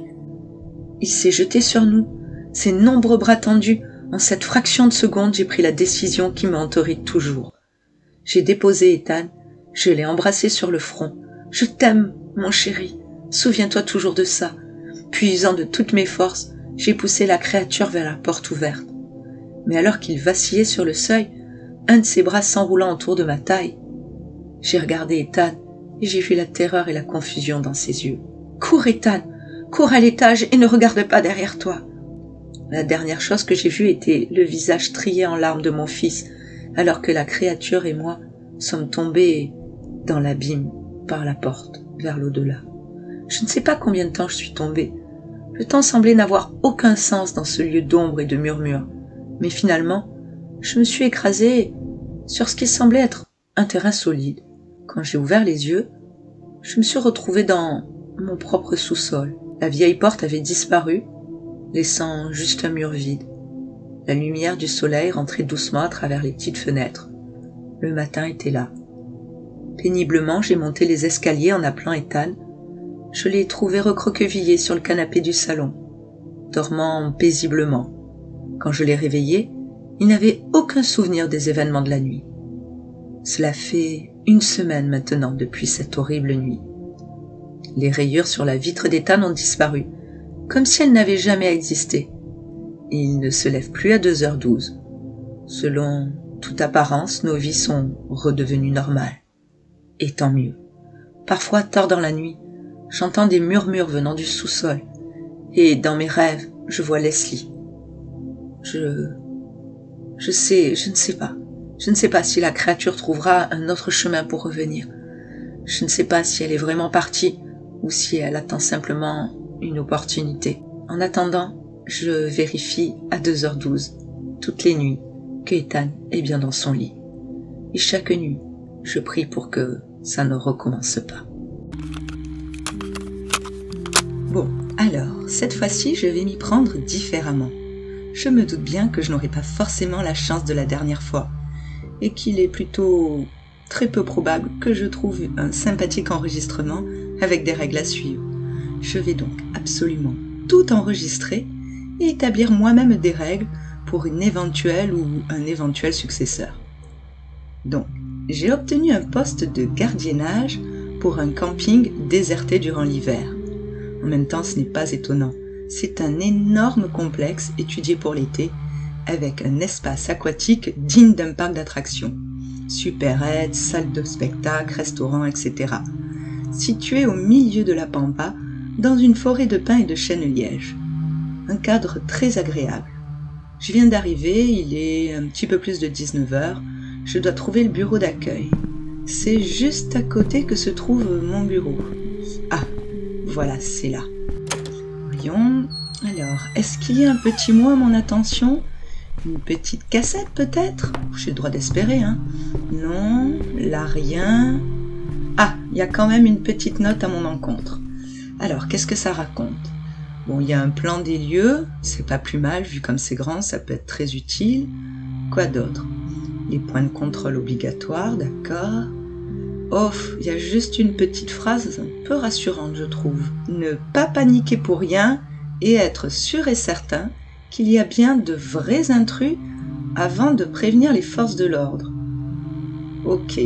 Il s'est jeté sur nous, ses nombreux bras tendus. En cette fraction de seconde, j'ai pris la décision qui me hanterait toujours. J'ai déposé Ethan, je l'ai embrassé sur le front. « Je t'aime, mon chéri, souviens-toi toujours de ça. » Puisant de toutes mes forces, j'ai poussé la créature vers la porte ouverte. Mais alors qu'il vacillait sur le seuil, un de ses bras s'enroulant autour de ma taille. J'ai regardé Ethan et j'ai vu la terreur et la confusion dans ses yeux. « Cours, Ethan, cours à l'étage et ne regarde pas derrière toi !» La dernière chose que j'ai vue était le visage strié en larmes de mon fils, alors que la créature et moi sommes tombés dans l'abîme par la porte vers l'au-delà. Je ne sais pas combien de temps je suis tombée. Le temps semblait n'avoir aucun sens dans ce lieu d'ombre et de murmures, mais finalement, je me suis écrasée sur ce qui semblait être un terrain solide. Quand j'ai ouvert les yeux, je me suis retrouvée dans mon propre sous-sol. La vieille porte avait disparu, laissant juste un mur vide. La lumière du soleil rentrait doucement à travers les petites fenêtres. Le matin était là. Péniblement, j'ai monté les escaliers en appelant Ethan. Je l'ai trouvé recroquevillé sur le canapé du salon, dormant paisiblement. Quand je l'ai réveillé, il n'avait aucun souvenir des événements de la nuit. Cela fait 1 semaine maintenant depuis cette horrible nuit. Les rayures sur la vitre d'Ethan ont disparu, comme si elles n'avaient jamais existé. Il ne se lève plus à 2h12. Selon toute apparence, nos vies sont redevenues normales. Et tant mieux. Parfois, tard dans la nuit, j'entends des murmures venant du sous-sol. Et dans mes rêves, je vois Leslie. Je ne sais pas. Je ne sais pas si la créature trouvera un autre chemin pour revenir. Je ne sais pas si elle est vraiment partie ou si elle attend simplement une opportunité. En attendant, je vérifie à 2h12, toutes les nuits, que Ethan est bien dans son lit. Et chaque nuit, je prie pour que ça ne recommence pas. Bon, alors, cette fois-ci, je vais m'y prendre différemment. Je me doute bien que je n'aurai pas forcément la chance de la dernière fois, et qu'il est plutôt très peu probable que je trouve un sympathique enregistrement avec des règles à suivre. Je vais donc absolument tout enregistrer et établir moi-même des règles pour une éventuelle ou un éventuel successeur. Donc, j'ai obtenu un poste de gardiennage pour un camping déserté durant l'hiver. En même temps, ce n'est pas étonnant. C'est un énorme complexe étudié pour l'été, avec un espace aquatique digne d'un parc d'attractions. Supérettes, salles de spectacle, restaurants, etc. Situé au milieu de la pampa, dans une forêt de pins et de chênes-lièges. Un cadre très agréable. Je viens d'arriver, il est un petit peu plus de 19h, je dois trouver le bureau d'accueil. C'est juste à côté que se trouve mon bureau. Ah, voilà, c'est là. Voyons, alors, est-ce qu'il y a un petit mot à mon attention ? Une petite cassette peut-être ? J'ai le droit d'espérer, hein ? Non, là rien. Ah, il y a quand même une petite note à mon encontre. Alors, qu'est-ce que ça raconte ? Bon, il y a un plan des lieux, c'est pas plus mal, vu comme c'est grand, ça peut être très utile. Quoi d'autre? Les points de contrôle obligatoires, d'accord. Oh, il y a juste une petite phrase un peu rassurante, je trouve. Ne pas paniquer pour rien et être sûr et certain qu'il y a bien de vrais intrus avant de prévenir les forces de l'ordre. Ok,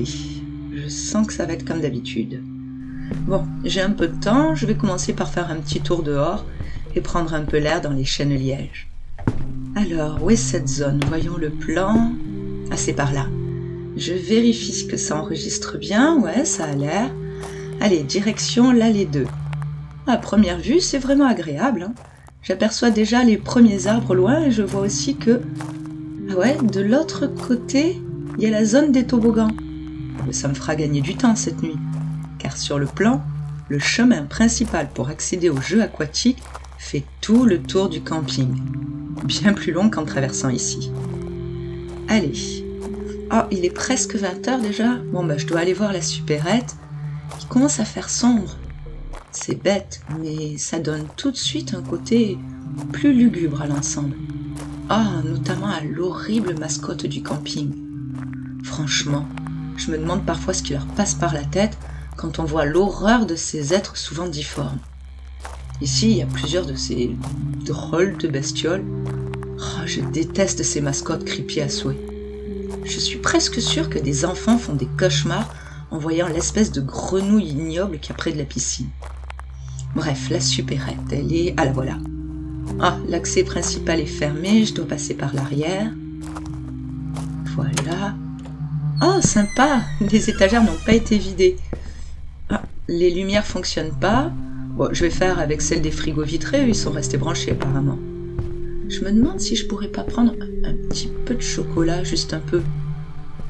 je sens que ça va être comme d'habitude. Bon, j'ai un peu de temps, je vais commencer par faire un petit tour dehors et prendre un peu l'air dans les chênes lièges. Alors, où est cette zone? Voyons le plan. Ah, c'est par là. Je vérifie que ça enregistre bien. Ouais, ça a l'air. Allez, direction l'allée 2. À première vue, c'est vraiment agréable. Hein. J'aperçois déjà les premiers arbres au loin et je vois aussi que... Ah ouais, de l'autre côté, il y a la zone des toboggans. Ça me fera gagner du temps cette nuit. Car sur le plan, le chemin principal pour accéder aux jeux aquatiques fait tout le tour du camping. Bien plus long qu'en traversant ici. Allez. Oh, il est presque 20h déjà. Bon, je dois aller voir la supérette. Il commence à faire sombre. C'est bête, mais ça donne tout de suite un côté plus lugubre à l'ensemble. Ah, notamment à l'horrible mascotte du camping. Franchement, je me demande parfois ce qui leur passe par la tête quand on voit l'horreur de ces êtres souvent difformes. Ici, il y a plusieurs de ces drôles de bestioles. Oh, je déteste ces mascottes creepy à souhait. Je suis presque sûre que des enfants font des cauchemars en voyant l'espèce de grenouille ignoble qu'il y a près de la piscine. Bref, la supérette, elle est... Ah, la voilà. Ah, l'accès principal est fermé, je dois passer par l'arrière. Voilà. Oh, sympa, les étagères n'ont pas été vidées. Ah, les lumières fonctionnent pas. Bon, je vais faire avec celles des frigos vitrés, ils sont restés branchés apparemment. Je me demande si je pourrais pas prendre un petit peu de chocolat, juste un peu.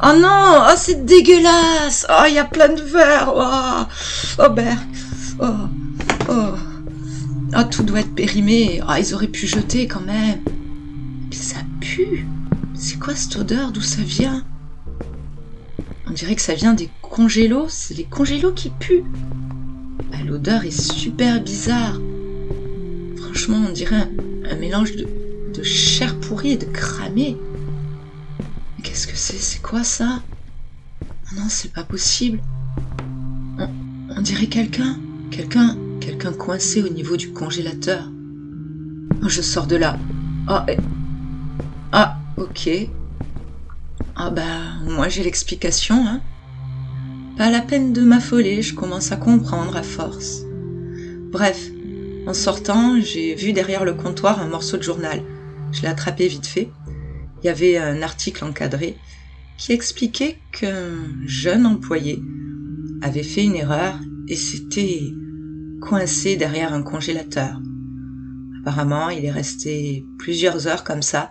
Oh non, oh c'est dégueulasse. Oh, il y a plein de verre. Oh Berk. Oh, tout doit être périmé. Oh, ils auraient pu jeter quand même. Mais ça pue. C'est quoi cette odeur? D'où ça vient? On dirait que ça vient des congélos. C'est les congélos qui puent. L'odeur est super bizarre. Franchement, on dirait un mélange de chair pourrie et de cramé. Mais qu'est-ce que c'est? C'est quoi ça? Non, c'est pas possible. On dirait quelqu'un coincé au niveau du congélateur. Oh, je sors de là. Ah, ok. Ah moi j'ai l'explication, hein. Pas la peine de m'affoler, je commence à comprendre à force. Bref, en sortant, j'ai vu derrière le comptoir un morceau de journal. Je l'ai attrapé vite fait. Il y avait un article encadré qui expliquait qu'un jeune employé avait fait une erreur et s'était coincé derrière un congélateur. Apparemment, il est resté plusieurs heures comme ça,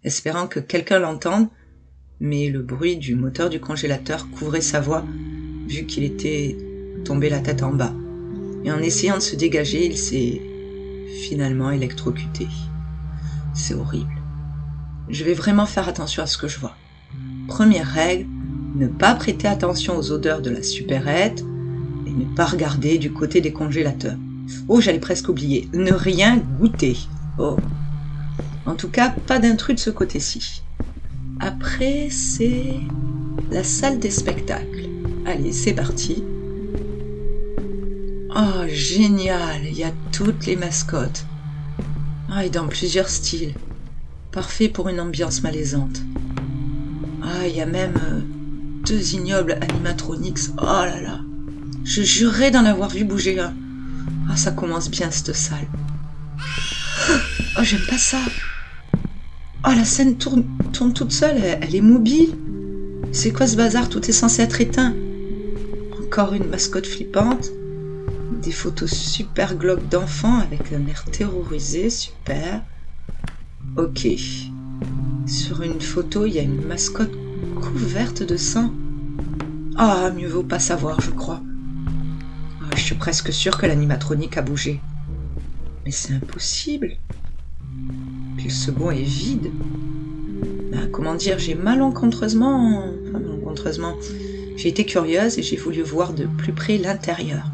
espérant que quelqu'un l'entende, mais le bruit du moteur du congélateur couvrait sa voix, vu qu'il était tombé la tête en bas. Et en essayant de se dégager, il s'est finalement électrocuté. C'est horrible. Je vais vraiment faire attention à ce que je vois. Première règle, ne pas prêter attention aux odeurs de la supérette et ne pas regarder du côté des congélateurs. Oh, j'allais presque oublier, ne rien goûter. Oh. En tout cas, pas d'intrus de ce côté-ci. Après, c'est la salle des spectacles. Allez, c'est parti. Oh, génial, il y a toutes les mascottes. Ah, et dans plusieurs styles. Parfait pour une ambiance malaisante. Ah, il y a même 2 ignobles animatronics. Oh là là. Je jurerais d'en avoir vu bouger un. Ah, ça commence bien cette salle. Oh, j'aime pas ça. Oh, la scène tourne toute seule, elle est mobile. C'est quoi ce bazar? Tout est censé être éteint. Encore une mascotte flippante. Des photos super glauques d'enfants avec un air terrorisé, super. Ok. Sur une photo, il y a une mascotte couverte de sang. Ah, mieux vaut pas savoir, je crois. Oh, je suis presque sûre que l'animatronique a bougé. Mais c'est impossible. Puis le second est vide. Comment dire, j'ai malencontreusement... J'ai été curieuse et j'ai voulu voir de plus près l'intérieur.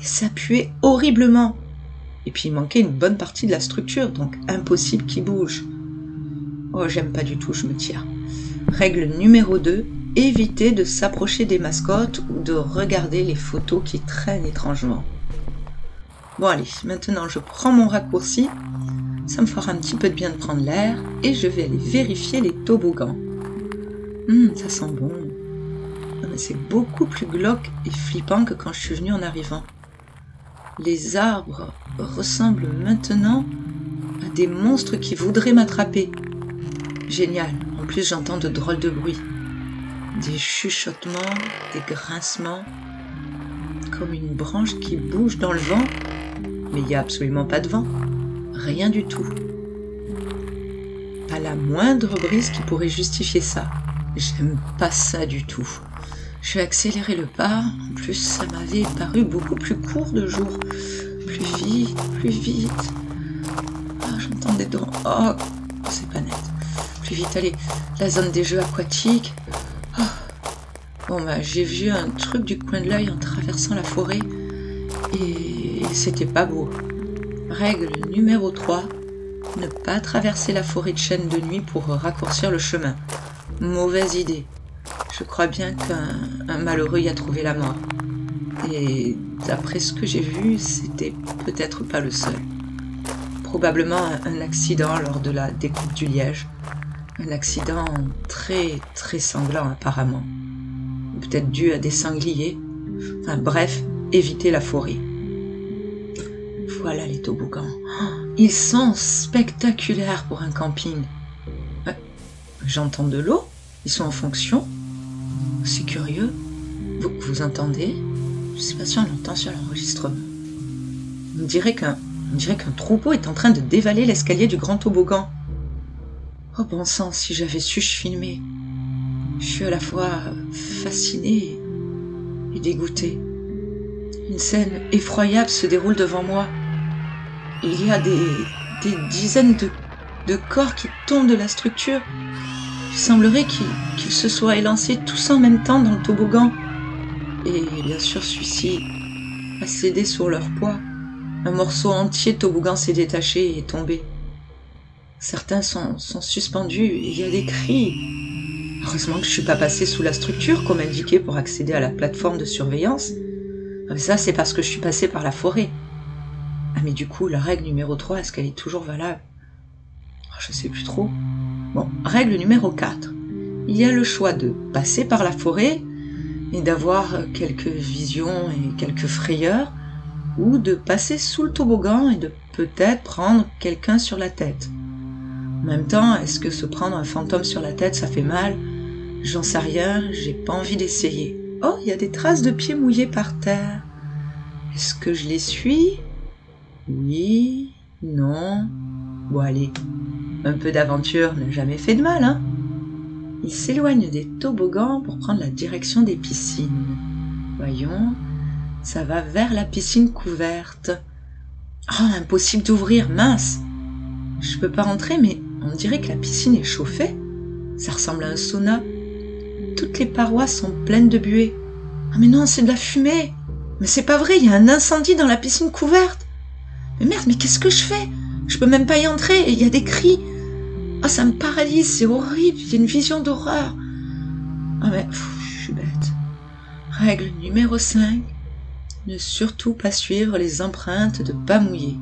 Et ça puait horriblement. Et puis il manquait une bonne partie de la structure, donc impossible qu'il bouge. Oh, j'aime pas du tout, je me tire. Règle numéro 2, éviter de s'approcher des mascottes ou de regarder les photos qui traînent étrangement. Bon allez, maintenant je prends mon raccourci, ça me fera un petit peu de bien de prendre l'air, et je vais aller vérifier les toboggans. Ça sent bon. Non, mais c'est beaucoup plus glauque et flippant que quand je suis venue en arrivant. Les arbres ressemblent maintenant à des monstres qui voudraient m'attraper. Génial, en plus j'entends de drôles de bruits. Des chuchotements, des grincements, comme une branche qui bouge dans le vent, mais il n'y a absolument pas de vent, rien du tout. Pas la moindre brise qui pourrait justifier ça. J'aime pas ça du tout. Je vais accélérer le pas, en plus ça m'avait paru beaucoup plus court de jour. Plus vite, plus vite. Ah, j'entends des dents. Oh, c'est pas net. Plus vite, allez, la zone des jeux aquatiques. Oh. Bon, bah, j'ai vu un truc du coin de l'œil en traversant la forêt et c'était pas beau. Règle numéro 3, ne pas traverser la forêt de chênes de nuit pour raccourcir le chemin. Mauvaise idée. Je crois bien qu'un malheureux y a trouvé la mort. Et d'après ce que j'ai vu, c'était peut-être pas le seul. Probablement un accident lors de la découpe du liège. Un accident très très sanglant apparemment. Peut-être dû à des sangliers. Enfin bref, évitez la forêt. Voilà les toboggans. Ils sont spectaculaires pour un camping. J'entends de l'eau. Ils sont en fonction. C'est curieux. Vous entendez? Je sais pas si on l'entend sur l'enregistrement. On dirait qu'un troupeau est en train de dévaler l'escalier du grand toboggan. Oh bon sang, si j'avais su, je filmais. Je suis à la fois fascinée et dégoûtée. Une scène effroyable se déroule devant moi. Il y a des dizaines de corps qui tombent de la structure. Il semblerait qu'ils se soient élancés tous en même temps dans le toboggan. Et bien sûr, celui-ci a cédé sur leur poids. Un morceau entier de toboggan s'est détaché et est tombé. Certains sont suspendus et il y a des cris. Heureusement que je ne suis pas passée sous la structure comme indiqué pour accéder à la plateforme de surveillance. Mais ça, c'est parce que je suis passée par la forêt. Ah mais du coup, la règle numéro 3, est-ce qu'elle est toujours valable? Je sais plus trop. Bon, règle numéro 4. Il y a le choix de passer par la forêt et d'avoir quelques visions et quelques frayeurs, ou de passer sous le toboggan et de peut-être prendre quelqu'un sur la tête. En même temps, est-ce que se prendre un fantôme sur la tête, ça fait mal? J'en sais rien, j'ai pas envie d'essayer. Oh, il y a des traces de pieds mouillés par terre. Est-ce que je les suis? Oui, non. Bon allez, un peu d'aventure n'a jamais fait de mal, hein? Il s'éloigne des toboggans pour prendre la direction des piscines. Voyons, ça va vers la piscine couverte. Oh, impossible d'ouvrir, mince! Je peux pas rentrer, mais on dirait que la piscine est chauffée. Ça ressemble à un sauna. Toutes les parois sont pleines de buée. Ah mais non, c'est de la fumée! Mais c'est pas vrai, il y a un incendie dans la piscine couverte! Mais merde, mais qu'est-ce que je fais? Je peux même pas y entrer et il y a des cris. Ah, ça me paralyse, c'est horrible, il y a une vision d'horreur. Ah mais, je suis bête. Règle numéro 5. Ne surtout pas suivre les empreintes de pas mouillé.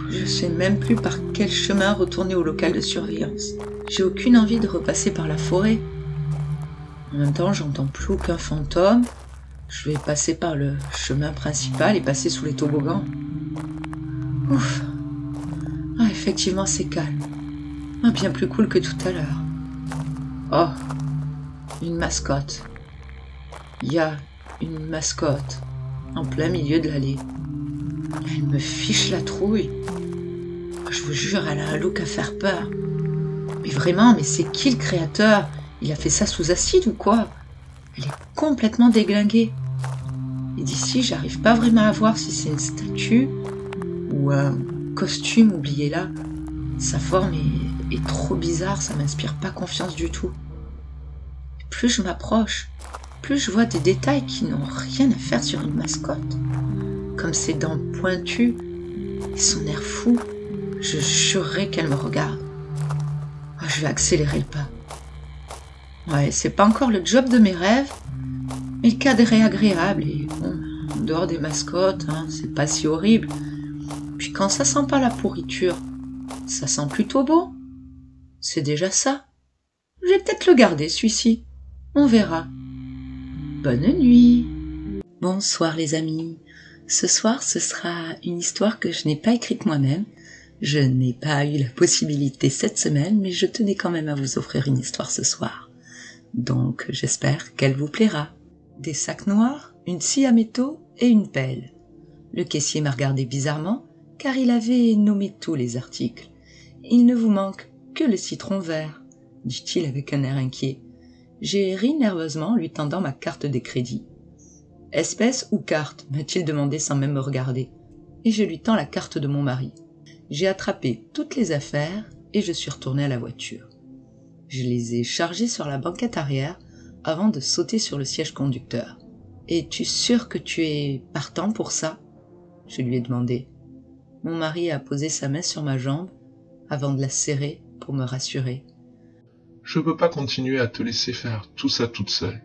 Je sais même plus par quel chemin retourner au local de surveillance. J'ai aucune envie de repasser par la forêt. En même temps, j'entends plus aucun fantôme. Je vais passer par le chemin principal et passer sous les toboggans. Ouf. Ah, effectivement, c'est calme. Ah, bien plus cool que tout à l'heure. Oh, une mascotte. Il y a une mascotte en plein milieu de l'allée. Elle me fiche la trouille. Je vous jure, elle a un look à faire peur. Mais vraiment, mais c'est qui le créateur? Il a fait ça sous acide ou quoi? Elle est complètement déglinguée. Et d'ici, j'arrive pas vraiment à voir si c'est une statue ou un costume oublié là. Sa forme est trop bizarre, ça m'inspire pas confiance du tout. Et plus je m'approche, plus je vois des détails qui n'ont rien à faire sur une mascotte. Comme ses dents pointues et son air fou, je jurerais qu'elle me regarde. vais accélérer le pas. Ouais, c'est pas encore le job de mes rêves, mais le cadre est agréable et bon, en dehors des mascottes, c'est pas si horrible. Puis quand ça sent pas la pourriture, ça sent plutôt bon. C'est déjà ça. Je vais peut-être le garder, celui-ci. On verra. Bonne nuit. Bonsoir les amis. Ce soir, ce sera une histoire que je n'ai pas écrite moi-même. Je n'ai pas eu la possibilité cette semaine, mais je tenais quand même à vous offrir une histoire ce soir. Donc, j'espère qu'elle vous plaira. Des sacs noirs, une scie à métaux et une pelle. Le caissier m'a regardé bizarrement, car il avait nommé tous les articles. Il ne vous manque que le citron vert, dit-il avec un air inquiet. J'ai ri nerveusement en lui tendant ma carte des crédits. « Espèce ou carte ?» m'a-t-il demandé sans même me regarder. Et je lui tends la carte de mon mari. J'ai attrapé toutes les affaires et je suis retourné à la voiture. Je les ai chargées sur la banquette arrière avant de sauter sur le siège conducteur. « Es-tu sûr que tu es partant pour ça ?» je lui ai demandé. Mon mari a posé sa main sur ma jambe avant de la serrer pour me rassurer. « Je peux pas continuer à te laisser faire tout ça toute seule. »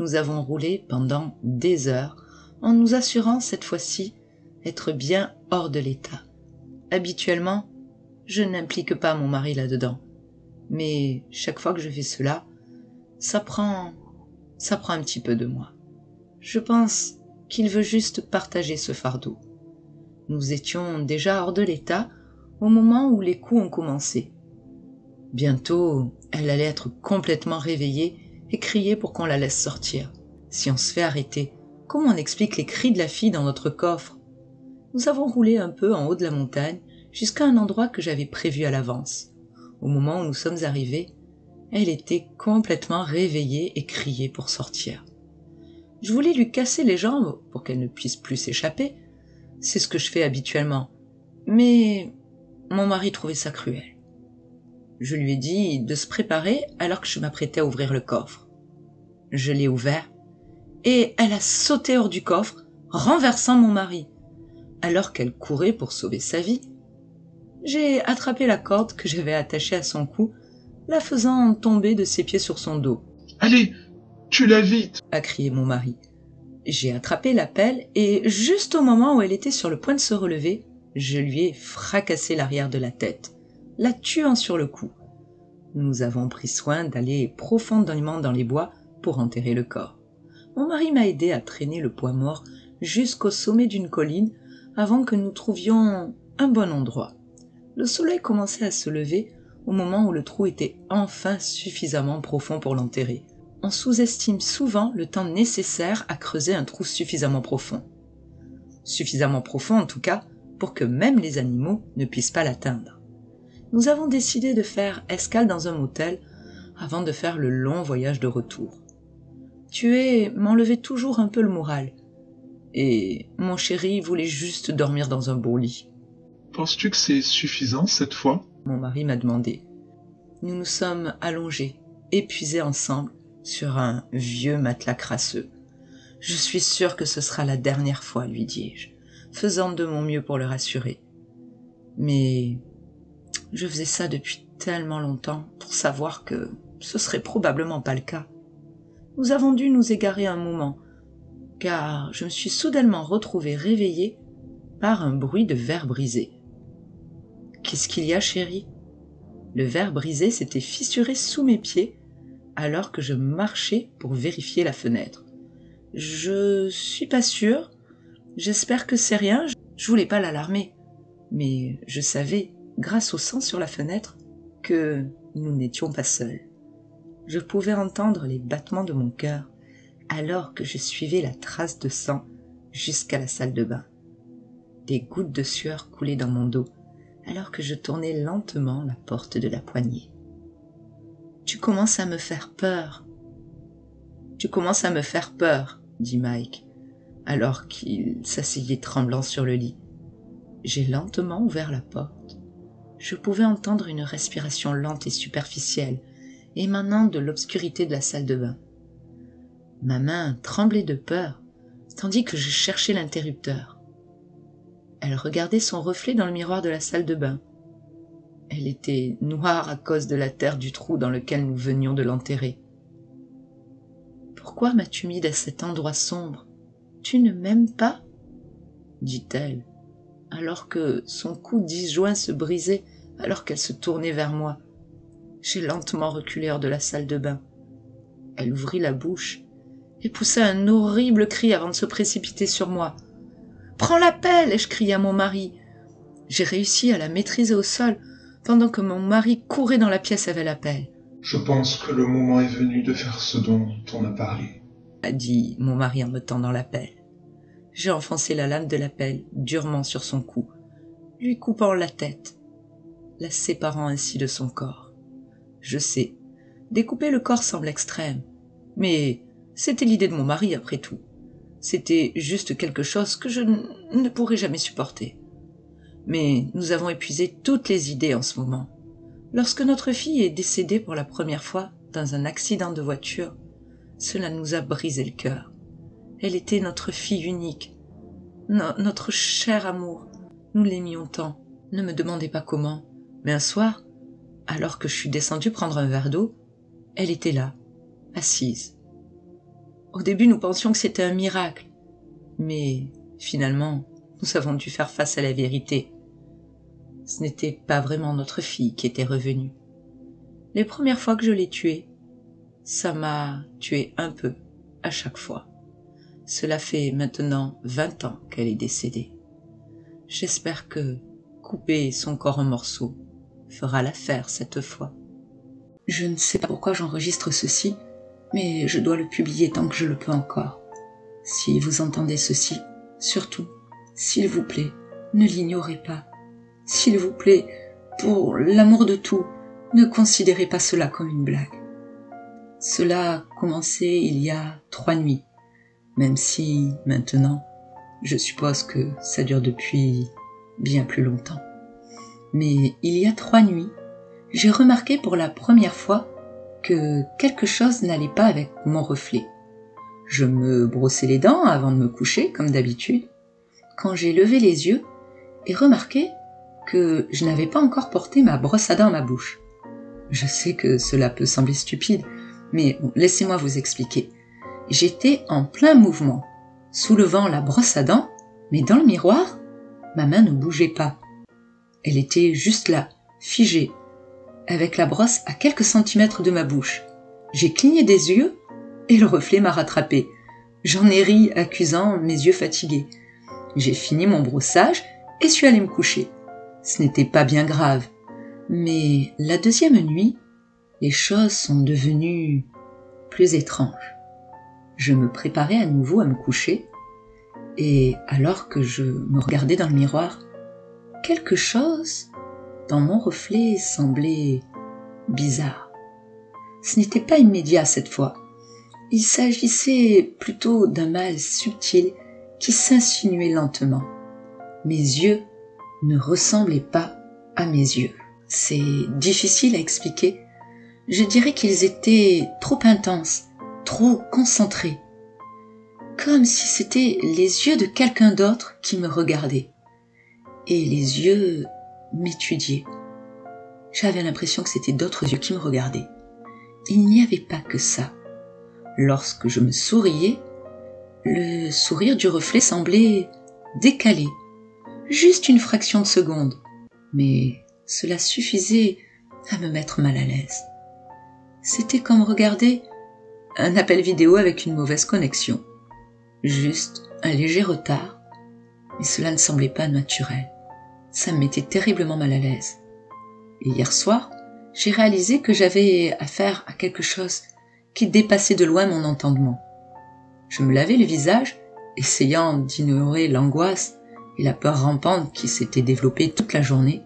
Nous avons roulé pendant des heures en nous assurant cette fois-ci être bien hors de l'état. Habituellement, je n'implique pas mon mari là-dedans. Mais chaque fois que je fais cela, ça prend un petit peu de moi. Je pense qu'il veut juste partager ce fardeau. Nous étions déjà hors de l'état au moment où les coups ont commencé. Bientôt, elle allait être complètement réveillée et crier pour qu'on la laisse sortir. Si on se fait arrêter, comment on explique les cris de la fille dans notre coffre? Nous avons roulé un peu en haut de la montagne jusqu'à un endroit que j'avais prévu à l'avance. Au moment où nous sommes arrivés, elle était complètement réveillée et criait pour sortir. Je voulais lui casser les jambes pour qu'elle ne puisse plus s'échapper. C'est ce que je fais habituellement. Mais mon mari trouvait ça cruel. Je lui ai dit de se préparer alors que je m'apprêtais à ouvrir le coffre. Je l'ai ouvert et elle a sauté hors du coffre, renversant mon mari. Alors qu'elle courait pour sauver sa vie, j'ai attrapé la corde que j'avais attachée à son cou, la faisant tomber de ses pieds sur son dos. « Allez, tue-la vite !» a crié mon mari. J'ai attrapé la pelle et juste au moment où elle était sur le point de se relever, je lui ai fracassé l'arrière de la tête, la tuant sur le coup. Nous avons pris soin d'aller profondément dans les bois pour enterrer le corps. Mon mari m'a aidé à traîner le poids mort jusqu'au sommet d'une colline avant que nous trouvions un bon endroit. Le soleil commençait à se lever au moment où le trou était enfin suffisamment profond pour l'enterrer. On sous-estime souvent le temps nécessaire à creuser un trou suffisamment profond. Suffisamment profond en tout cas pour que même les animaux ne puissent pas l'atteindre. Nous avons décidé de faire escale dans un motel avant de faire le long voyage de retour. Tuer m'enlevait toujours un peu le moral. Et mon chéri voulait juste dormir dans un beau lit. « Penses-tu que c'est suffisant cette fois ?» mon mari m'a demandé. Nous nous sommes allongés, épuisés ensemble, sur un vieux matelas crasseux. « Je suis sûre que ce sera la dernière fois, lui dis-je, faisant de mon mieux pour le rassurer. Mais je faisais ça depuis tellement longtemps pour savoir que ce serait probablement pas le cas. Nous avons dû nous égarer un moment, car je me suis soudainement retrouvée réveillée par un bruit de verre brisé. « Qu'est-ce qu'il y a, chérie ?» Le verre brisé s'était fissuré sous mes pieds alors que je marchais pour vérifier la fenêtre. « Je suis pas sûre. J'espère que c'est rien. Je voulais pas l'alarmer. Mais je savais, grâce au sang sur la fenêtre, que nous n'étions pas seuls. Je pouvais entendre les battements de mon cœur alors que je suivais la trace de sang jusqu'à la salle de bain. Des gouttes de sueur coulaient dans mon dos alors que je tournais lentement la porte de la poignée. « Tu commences à me faire peur. »« Tu commences à me faire peur, » dit Mike, alors qu'il s'asseyait tremblant sur le lit. J'ai lentement ouvert la porte. Je pouvais entendre une respiration lente et superficielle, émanant de l'obscurité de la salle de bain. Ma main tremblait de peur, tandis que je cherchais l'interrupteur. Elle regardait son reflet dans le miroir de la salle de bain. Elle était noire à cause de la terre du trou dans lequel nous venions de l'enterrer. « Pourquoi m'as-tu mis à cet endroit sombre? Tu ne m'aimes pas ?» dit-elle, alors que son cou disjoint se brisait alors qu'elle se tournait vers moi. J'ai lentement reculé hors de la salle de bain. Elle ouvrit la bouche et poussa un horrible cri avant de se précipiter sur moi. « Prends la pelle !» ai-je crié à mon mari. J'ai réussi à la maîtriser au sol pendant que mon mari courait dans la pièce avec la pelle. « Je pense que le moment est venu de faire ce dont on a parlé, » a dit mon mari en me tendant la pelle. J'ai enfoncé la lame de la pelle durement sur son cou, lui coupant la tête, la séparant ainsi de son corps. Je sais, découper le corps semble extrême, mais c'était l'idée de mon mari après tout. C'était juste quelque chose que je ne pourrais jamais supporter. Mais nous avons épuisé toutes les idées en ce moment. Lorsque notre fille est décédée pour la première fois dans un accident de voiture, cela nous a brisé le cœur. Elle était notre fille unique, notre cher amour. Nous l'aimions tant. Ne me demandez pas comment, mais un soir, alors que je suis descendue prendre un verre d'eau, elle était là, assise. Au début, nous pensions que c'était un miracle, mais finalement, nous avons dû faire face à la vérité. Ce n'était pas vraiment notre fille qui était revenue. Les premières fois que je l'ai tuée, ça m'a tué un peu à chaque fois. Cela fait maintenant 20 ans qu'elle est décédée. J'espère que couper son corps en morceaux fera l'affaire cette fois. Je ne sais pas pourquoi j'enregistre ceci, mais je dois le publier tant que je le peux encore. Si vous entendez ceci, surtout, s'il vous plaît, ne l'ignorez pas. S'il vous plaît, pour l'amour de tout, ne considérez pas cela comme une blague. Cela a commencé il y a 3 nuits, même si, maintenant, je suppose que ça dure depuis bien plus longtemps. Mais il y a 3 nuits, j'ai remarqué pour la première fois que quelque chose n'allait pas avec mon reflet. Je me brossais les dents avant de me coucher, comme d'habitude, quand j'ai levé les yeux et remarqué que je n'avais pas encore porté ma brosse à dents à ma bouche. Je sais que cela peut sembler stupide, mais bon, laissez-moi vous expliquer. J'étais en plein mouvement, soulevant la brosse à dents, mais dans le miroir, ma main ne bougeait pas. Elle était juste là, figée, avec la brosse à quelques centimètres de ma bouche. J'ai cligné des yeux et le reflet m'a rattrapé. J'en ai ri, accusant mes yeux fatigués. J'ai fini mon brossage et suis allée me coucher. Ce n'était pas bien grave. Mais la deuxième nuit, les choses sont devenues plus étranges. Je me préparais à nouveau à me coucher, et alors que je me regardais dans le miroir, quelque chose dans mon reflet semblait bizarre. Ce n'était pas immédiat cette fois. Il s'agissait plutôt d'un mal subtil qui s'insinuait lentement. Mes yeux ne ressemblaient pas à mes yeux. C'est difficile à expliquer. Je dirais qu'ils étaient trop intenses, trop concentrés. Comme si c'étaient les yeux de quelqu'un d'autre qui me regardait. Et les yeux m'étudiaient. J'avais l'impression que c'était d'autres yeux qui me regardaient. Il n'y avait pas que ça. Lorsque je me souriais, le sourire du reflet semblait décalé. Juste une fraction de seconde. Mais cela suffisait à me mettre mal à l'aise. C'était comme regarder un appel vidéo avec une mauvaise connexion. Juste un léger retard, mais cela ne semblait pas naturel. Ça me mettait terriblement mal à l'aise. Et hier soir, j'ai réalisé que j'avais affaire à quelque chose qui dépassait de loin mon entendement. Je me lavais le visage, essayant d'ignorer l'angoisse et la peur rampante qui s'était développée toute la journée.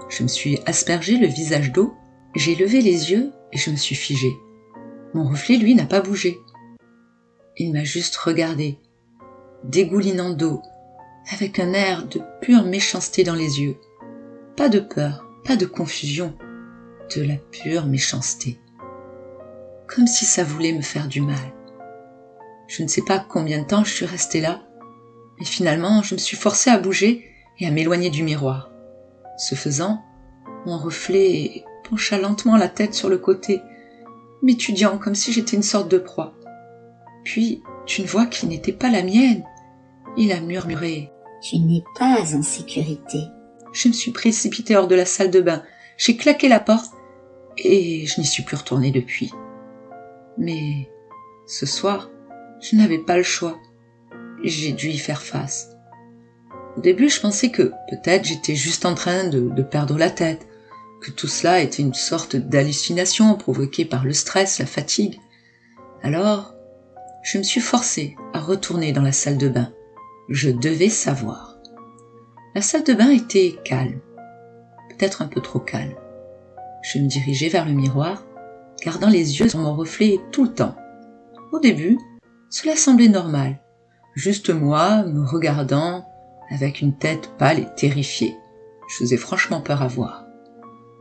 Je me suis aspergé le visage d'eau, j'ai levé les yeux et je me suis figé. Mon reflet, lui, n'a pas bougé. Il m'a juste regardé, dégoulinant d'eau, avec un air de pure méchanceté dans les yeux. Pas de peur, pas de confusion, de la pure méchanceté. Comme si ça voulait me faire du mal. Je ne sais pas combien de temps je suis restée là, mais finalement je me suis forcée à bouger et à m'éloigner du miroir. Ce faisant, Mon reflet pencha lentement la tête sur le côté, m'étudiant comme si j'étais une sorte de proie. Puis, d'une voix qui n'était pas la mienne, il a murmuré « Tu n'es pas en sécurité. » Je me suis précipitée hors de la salle de bain, j'ai claqué la porte et je n'y suis plus retournée depuis. Mais ce soir, je n'avais pas le choix. J'ai dû y faire face. Au début, je pensais que peut-être j'étais juste en train de perdre la tête, que tout cela était une sorte d'hallucination provoquée par le stress, la fatigue. Alors, je me suis forcée à retourner dans la salle de bain. Je devais savoir. La salle de bain était calme, peut-être un peu trop calme. Je me dirigeais vers le miroir, gardant les yeux sur mon reflet tout le temps. Au début, cela semblait normal, juste moi me regardant avec une tête pâle et terrifiée. Je faisais franchement peur à voir.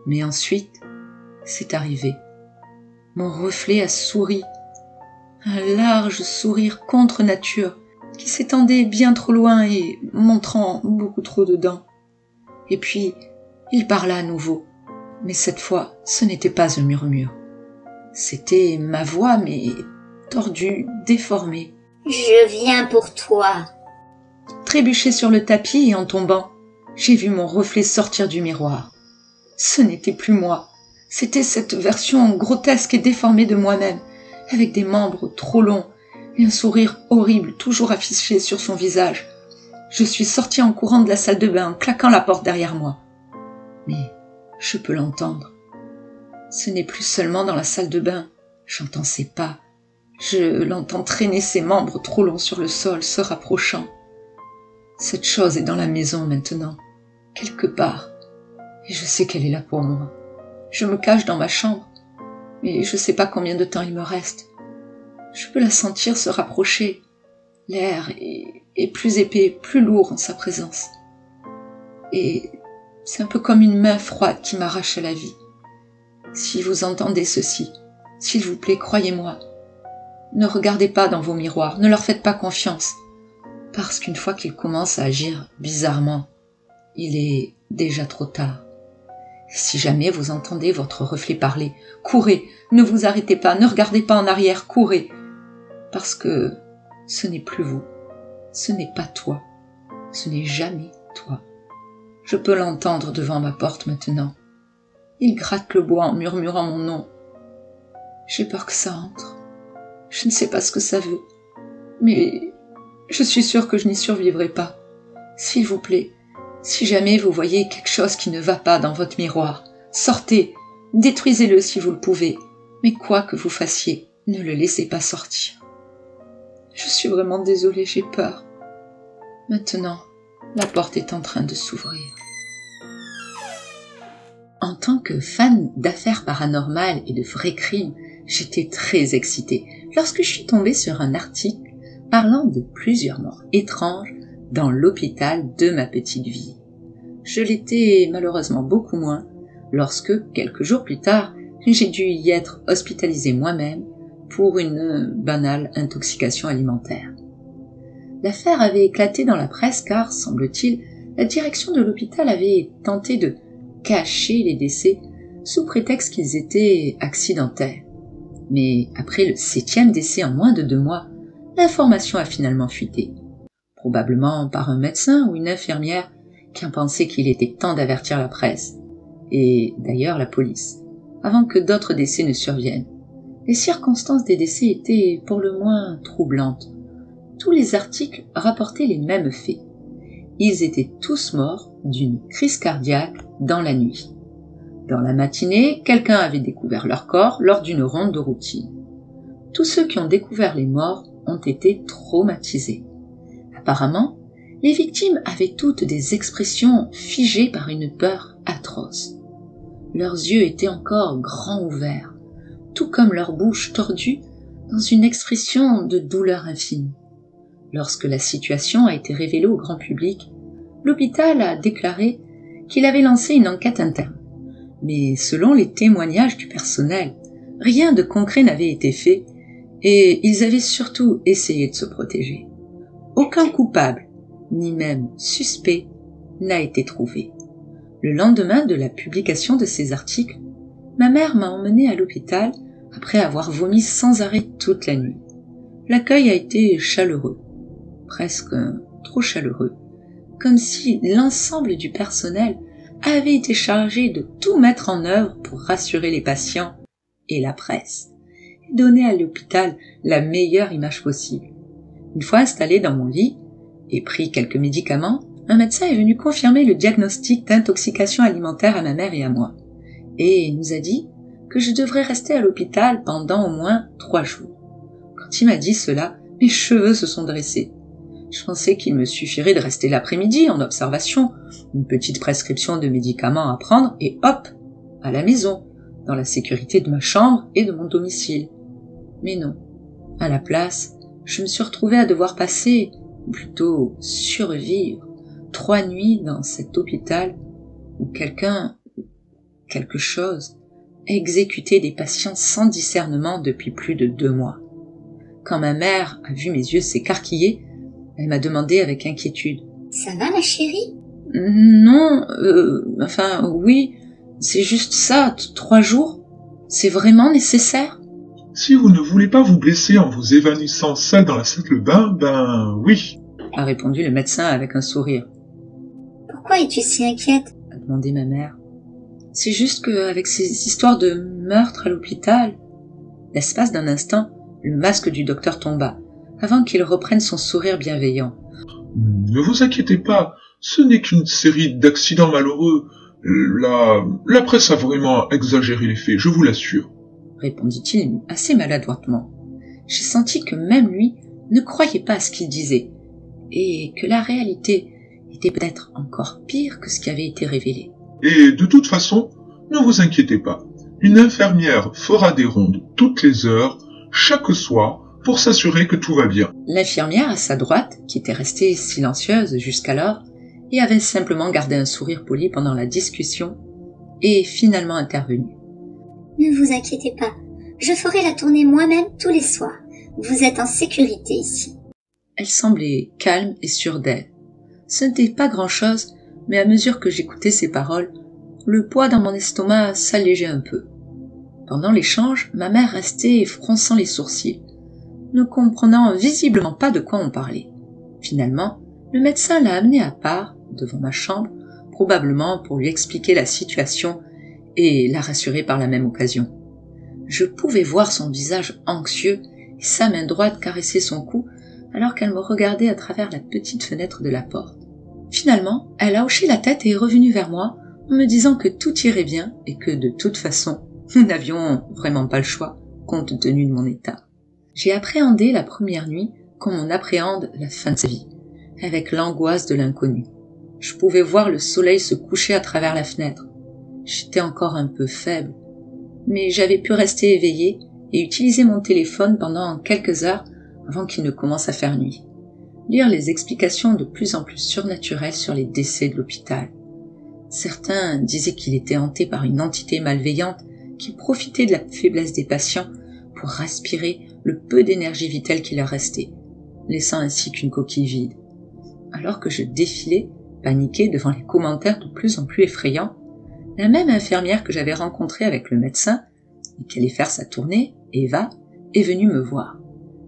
Mais ensuite, c'est arrivé. Mon reflet a souri, un large sourire contre nature, qui s'étendait bien trop loin et montrant beaucoup trop de dents. Et puis, il parla à nouveau, mais cette fois, ce n'était pas un murmure. C'était ma voix, mais tordue, déformée. « Je viens pour toi. » Trébuché sur le tapis et en tombant, j'ai vu mon reflet sortir du miroir. Ce n'était plus moi, c'était cette version grotesque et déformée de moi-même, avec des membres trop longs et un sourire horrible toujours affiché sur son visage. Je suis sortie en courant de la salle de bain, en claquant la porte derrière moi. Mais je peux l'entendre. Ce n'est plus seulement dans la salle de bain, j'entends ses pas. Je l'entends traîner ses membres trop longs sur le sol, se rapprochant. Cette chose est dans la maison maintenant, quelque part, et je sais qu'elle est là pour moi. Je me cache dans ma chambre, mais je ne sais pas combien de temps il me reste. Je peux la sentir se rapprocher. L'air est plus épais, plus lourd en sa présence. Et c'est un peu comme une main froide qui m'arrache à la vie. Si vous entendez ceci, s'il vous plaît, croyez-moi. Ne regardez pas dans vos miroirs, ne leur faites pas confiance. Parce qu'une fois qu'ils commencent à agir bizarrement, il est déjà trop tard. Si jamais vous entendez votre reflet parler, courez, ne vous arrêtez pas, ne regardez pas en arrière, courez. Parce que ce n'est plus vous, ce n'est pas toi, ce n'est jamais toi. Je peux l'entendre devant ma porte maintenant. Il gratte le bois en murmurant mon nom. J'ai peur que ça entre. Je ne sais pas ce que ça veut, mais je suis sûre que je n'y survivrai pas. S'il vous plaît, si jamais vous voyez quelque chose qui ne va pas dans votre miroir, sortez, détruisez-le si vous le pouvez, mais quoi que vous fassiez, ne le laissez pas sortir. Je suis vraiment désolée, j'ai peur. Maintenant, la porte est en train de s'ouvrir. En tant que fan d'affaires paranormales et de vrais crimes, j'étais très excitée lorsque je suis tombée sur un article parlant de plusieurs morts étranges dans l'hôpital de ma petite ville. Je l'étais malheureusement beaucoup moins lorsque, quelques jours plus tard, j'ai dû y être hospitalisée moi-même pour une banale intoxication alimentaire. L'affaire avait éclaté dans la presse car, semble-t-il, la direction de l'hôpital avait tenté de cacher les décès sous prétexte qu'ils étaient accidentels. Mais après le 7e décès en moins de 2 mois, l'information a finalement fuité. Probablement par un médecin ou une infirmière qui a pensé qu'il était temps d'avertir la presse, et d'ailleurs la police, avant que d'autres décès ne surviennent. Les circonstances des décès étaient pour le moins troublantes. Tous les articles rapportaient les mêmes faits. Ils étaient tous morts d'une crise cardiaque dans la nuit. Dans la matinée, quelqu'un avait découvert leur corps lors d'une ronde de routine. Tous ceux qui ont découvert les morts ont été traumatisés. Apparemment, les victimes avaient toutes des expressions figées par une peur atroce. Leurs yeux étaient encore grands ouverts, tout comme leur bouche tordue dans une expression de douleur infinie. Lorsque la situation a été révélée au grand public, l'hôpital a déclaré qu'il avait lancé une enquête interne. Mais selon les témoignages du personnel, rien de concret n'avait été fait et ils avaient surtout essayé de se protéger. Aucun coupable, ni même suspect, n'a été trouvé. Le lendemain de la publication de ces articles, ma mère m'a emmenée à l'hôpital après avoir vomi sans arrêt toute la nuit. L'accueil a été chaleureux, presque trop chaleureux, comme si l'ensemble du personnel avait été chargé de tout mettre en œuvre pour rassurer les patients et la presse, et donner à l'hôpital la meilleure image possible. Une fois installée dans mon lit et pris quelques médicaments, un médecin est venu confirmer le diagnostic d'intoxication alimentaire à ma mère et à moi, et nous a dit que je devrais rester à l'hôpital pendant au moins 3 jours. Quand il m'a dit cela, mes cheveux se sont dressés. Je pensais qu'il me suffirait de rester l'après-midi en observation, une petite prescription de médicaments à prendre et hop, à la maison, dans la sécurité de ma chambre et de mon domicile. Mais non. À la place, je me suis retrouvée à devoir passer, ou plutôt survivre, 3 nuits dans cet hôpital où quelque chose, exécutait des patients sans discernement depuis plus de 2 mois. Quand ma mère a vu mes yeux s'écarquiller, elle m'a demandé avec inquiétude. « Ça va, ma chérie ?» « Non, oui, c'est juste ça, 3 jours. C'est vraiment nécessaire ?» Si vous ne voulez pas vous blesser en vous évanouissant seul dans la salle de bain, ben oui, a répondu le médecin avec un sourire. « Pourquoi es-tu si inquiète ?» a demandé ma mère. « C'est juste qu'avec ces histoires de meurtre à l'hôpital... » L'espace d'un instant, le masque du docteur tomba, avant qu'il reprenne son sourire bienveillant. « Ne vous inquiétez pas, ce n'est qu'une série d'accidents malheureux. La presse a vraiment exagéré les faits, je vous l'assure. » répondit-il assez maladroitement. J'ai senti que même lui ne croyait pas à ce qu'il disait, et que la réalité était peut-être encore pire que ce qui avait été révélé. Et de toute façon, ne vous inquiétez pas, une infirmière fera des rondes toutes les heures, chaque soir, pour s'assurer que tout va bien. L'infirmière à sa droite, qui était restée silencieuse jusqu'alors, et avait simplement gardé un sourire poli pendant la discussion, est finalement intervenue. « Ne vous inquiétez pas, je ferai la tournée moi-même tous les soirs. Vous êtes en sécurité ici. » Elle semblait calme et sûre d'elle. Ce n'était pas grand-chose, mais à mesure que j'écoutais ses paroles, le poids dans mon estomac s'allégeait un peu. Pendant l'échange, ma mère restait fronçant les sourcils, ne comprenant visiblement pas de quoi on parlait. Finalement, le médecin l'a amenée à part, devant ma chambre, probablement pour lui expliquer la situation et la rassurer par la même occasion. Je pouvais voir son visage anxieux et sa main droite caresser son cou alors qu'elle me regardait à travers la petite fenêtre de la porte. Finalement, elle a hoché la tête et est revenue vers moi en me disant que tout irait bien et que de toute façon, nous n'avions vraiment pas le choix compte tenu de mon état. J'ai appréhendé la première nuit comme on appréhende la fin de sa vie, avec l'angoisse de l'inconnu. Je pouvais voir le soleil se coucher à travers la fenêtre. J'étais encore un peu faible, mais j'avais pu rester éveillée et utiliser mon téléphone pendant quelques heures avant qu'il ne commence à faire nuit. Lire les explications de plus en plus surnaturelles sur les décès de l'hôpital. Certains disaient qu'il était hanté par une entité malveillante qui profitait de la faiblesse des patients pour aspirer le peu d'énergie vitale qui leur restait, laissant ainsi qu'une coquille vide. Alors que je défilais, paniquée devant les commentaires de plus en plus effrayants, la même infirmière que j'avais rencontrée avec le médecin et qui allait faire sa tournée, Eva, est venue me voir.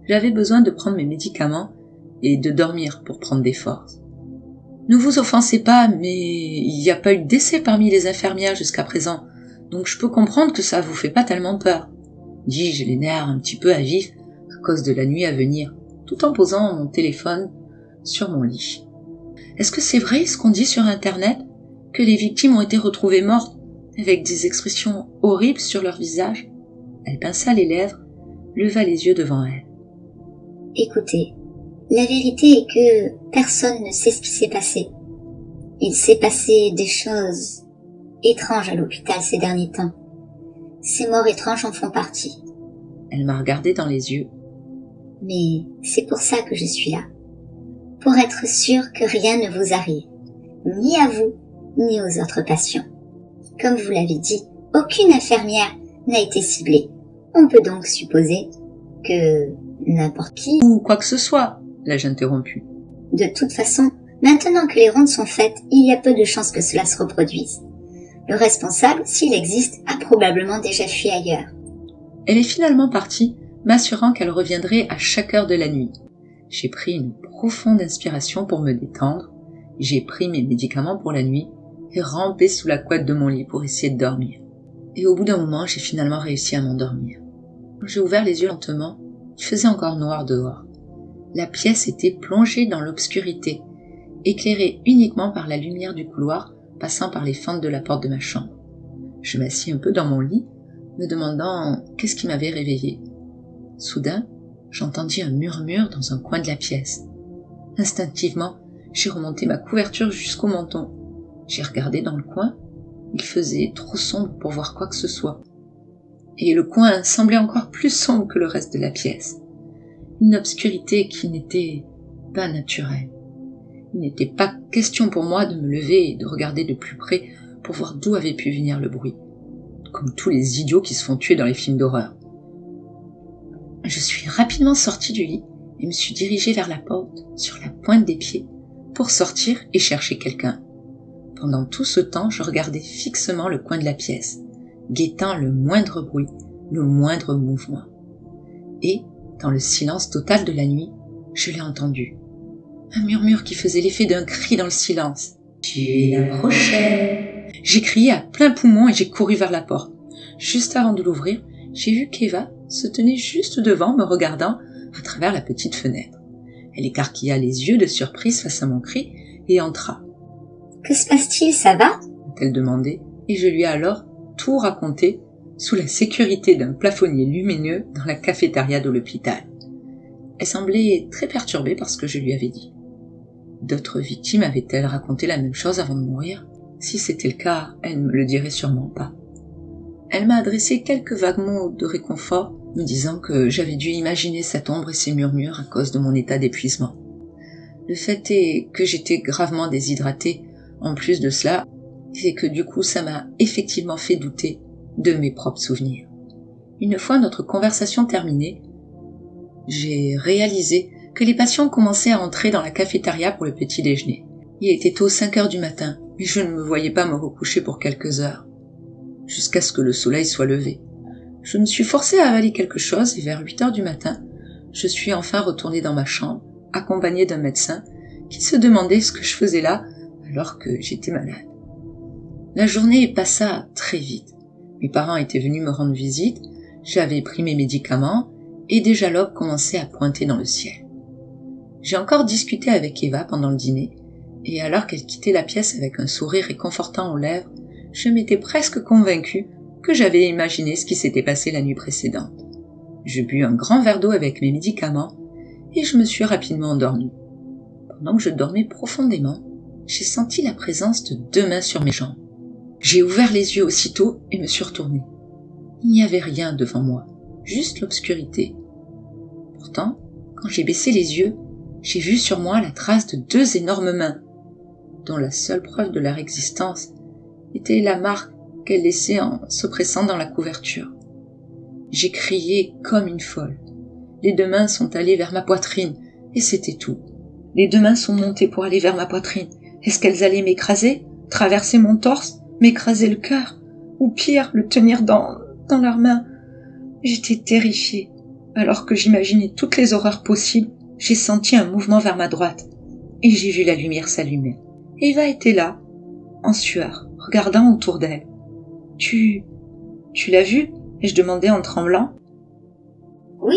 J'avais besoin de prendre mes médicaments et de dormir pour prendre des forces. Ne vous offensez pas, mais il n'y a pas eu de décès parmi les infirmières jusqu'à présent, donc je peux comprendre que ça vous fait pas tellement peur. Dis-je les nerfs un petit peu à vif à cause de la nuit à venir, tout en posant mon téléphone sur mon lit. Est-ce que c'est vrai ce qu'on dit sur Internet, que les victimes ont été retrouvées mortes avec des expressions horribles sur leur visage? Elle pinça les lèvres, leva les yeux devant elle. Écoutez, la vérité est que personne ne sait ce qui s'est passé. Il s'est passé des choses étranges à l'hôpital ces derniers temps. Ces morts étranges en font partie. Elle m'a regardé dans les yeux. Mais c'est pour ça que je suis là. Pour être sûre que rien ne vous arrive. Ni à vous, ni aux autres patients. Comme vous l'avez dit, aucune infirmière n'a été ciblée. On peut donc supposer que n'importe qui... Ou quoi que ce soit, l'ai-je interrompu. De toute façon, Maintenant que les rondes sont faites, il y a peu de chances que cela se reproduise. Le responsable, s'il existe, a probablement déjà fui ailleurs. Elle est finalement partie, m'assurant qu'elle reviendrait à chaque heure de la nuit. J'ai pris une profonde inspiration pour me détendre, j'ai pris mes médicaments pour la nuit et rampé sous la couette de mon lit pour essayer de dormir. Et au bout d'un moment, j'ai finalement réussi à m'endormir. J'ai ouvert les yeux lentement, il faisait encore noir dehors. La pièce était plongée dans l'obscurité, éclairée uniquement par la lumière du couloir passant par les fentes de la porte de ma chambre. Je m'assis un peu dans mon lit, me demandant qu'est-ce qui m'avait réveillée. Soudain, j'entendis un murmure dans un coin de la pièce. Instinctivement, j'ai remonté ma couverture jusqu'au menton. J'ai regardé dans le coin, il faisait trop sombre pour voir quoi que ce soit. Et le coin semblait encore plus sombre que le reste de la pièce. Une obscurité qui n'était pas naturelle. Il n'était pas question pour moi de me lever et de regarder de plus près pour voir d'où avait pu venir le bruit. Comme tous les idiots qui se font tuer dans les films d'horreur. Je suis rapidement sortie du lit et me suis dirigée vers la porte, sur la pointe des pieds, pour sortir et chercher quelqu'un. Pendant tout ce temps, je regardais fixement le coin de la pièce, guettant le moindre bruit, le moindre mouvement. Et, dans le silence total de la nuit, je l'ai entendu. Un murmure qui faisait l'effet d'un cri dans le silence. « Tu es la prochaine !» J'ai crié à plein poumon et j'ai couru vers la porte. Juste avant de l'ouvrir, j'ai vu qu'Eva se tenait juste devant, me regardant à travers la petite fenêtre. Elle écarquilla les yeux de surprise face à mon cri et entra. « Que se passe-t-il, ça va ?» a-t-elle demandé, et je lui ai alors tout raconté sous la sécurité d'un plafonnier lumineux dans la cafétéria de l'hôpital. Elle semblait très perturbée par ce que je lui avais dit. D'autres victimes avaient-elles raconté la même chose avant de mourir ? Si c'était le cas, elle ne me le dirait sûrement pas. Elle m'a adressé quelques vagues mots de réconfort, me disant que j'avais dû imaginer cette ombre et ces murmures à cause de mon état d'épuisement. Le fait est que j'étais gravement déshydratée. En plus de cela, c'est que du coup ça m'a effectivement fait douter de mes propres souvenirs. Une fois notre conversation terminée, j'ai réalisé que les patients commençaient à entrer dans la cafétéria pour le petit déjeuner. Il était tôt 5 heures du matin, mais je ne me voyais pas me recoucher pour quelques heures, jusqu'à ce que le soleil soit levé. Je me suis forcée à avaler quelque chose et vers 8 heures du matin, je suis enfin retournée dans ma chambre, accompagnée d'un médecin qui se demandait ce que je faisais là alors que j'étais malade. La journée passa très vite. Mes parents étaient venus me rendre visite, j'avais pris mes médicaments et déjà l'aube commençait à pointer dans le ciel. J'ai encore discuté avec Eva pendant le dîner et alors qu'elle quittait la pièce avec un sourire réconfortant aux lèvres, je m'étais presque convaincue que j'avais imaginé ce qui s'était passé la nuit précédente. Je bus un grand verre d'eau avec mes médicaments et je me suis rapidement endormie. Pendant que je dormais profondément, j'ai senti la présence de 2 mains sur mes jambes. J'ai ouvert les yeux aussitôt et me suis retournée. Il n'y avait rien devant moi, juste l'obscurité. Pourtant, quand j'ai baissé les yeux, j'ai vu sur moi la trace de 2 énormes mains, dont la seule preuve de leur existence était la marque qu'elles laissaient en se pressant dans la couverture. J'ai crié comme une folle. Les 2 mains sont allées vers ma poitrine, et c'était tout. Les 2 mains sont montées pour aller vers ma poitrine. Est-ce qu'elles allaient m'écraser, traverser mon torse, m'écraser le cœur, ou pire, le tenir dans leurs mains? J'étais terrifiée. Alors que j'imaginais toutes les horreurs possibles, j'ai senti un mouvement vers ma droite, et j'ai vu la lumière s'allumer. Eva était là, en sueur, regardant autour d'elle. « Tu l'as vue ?» ai-je demandé en tremblant. « Oui,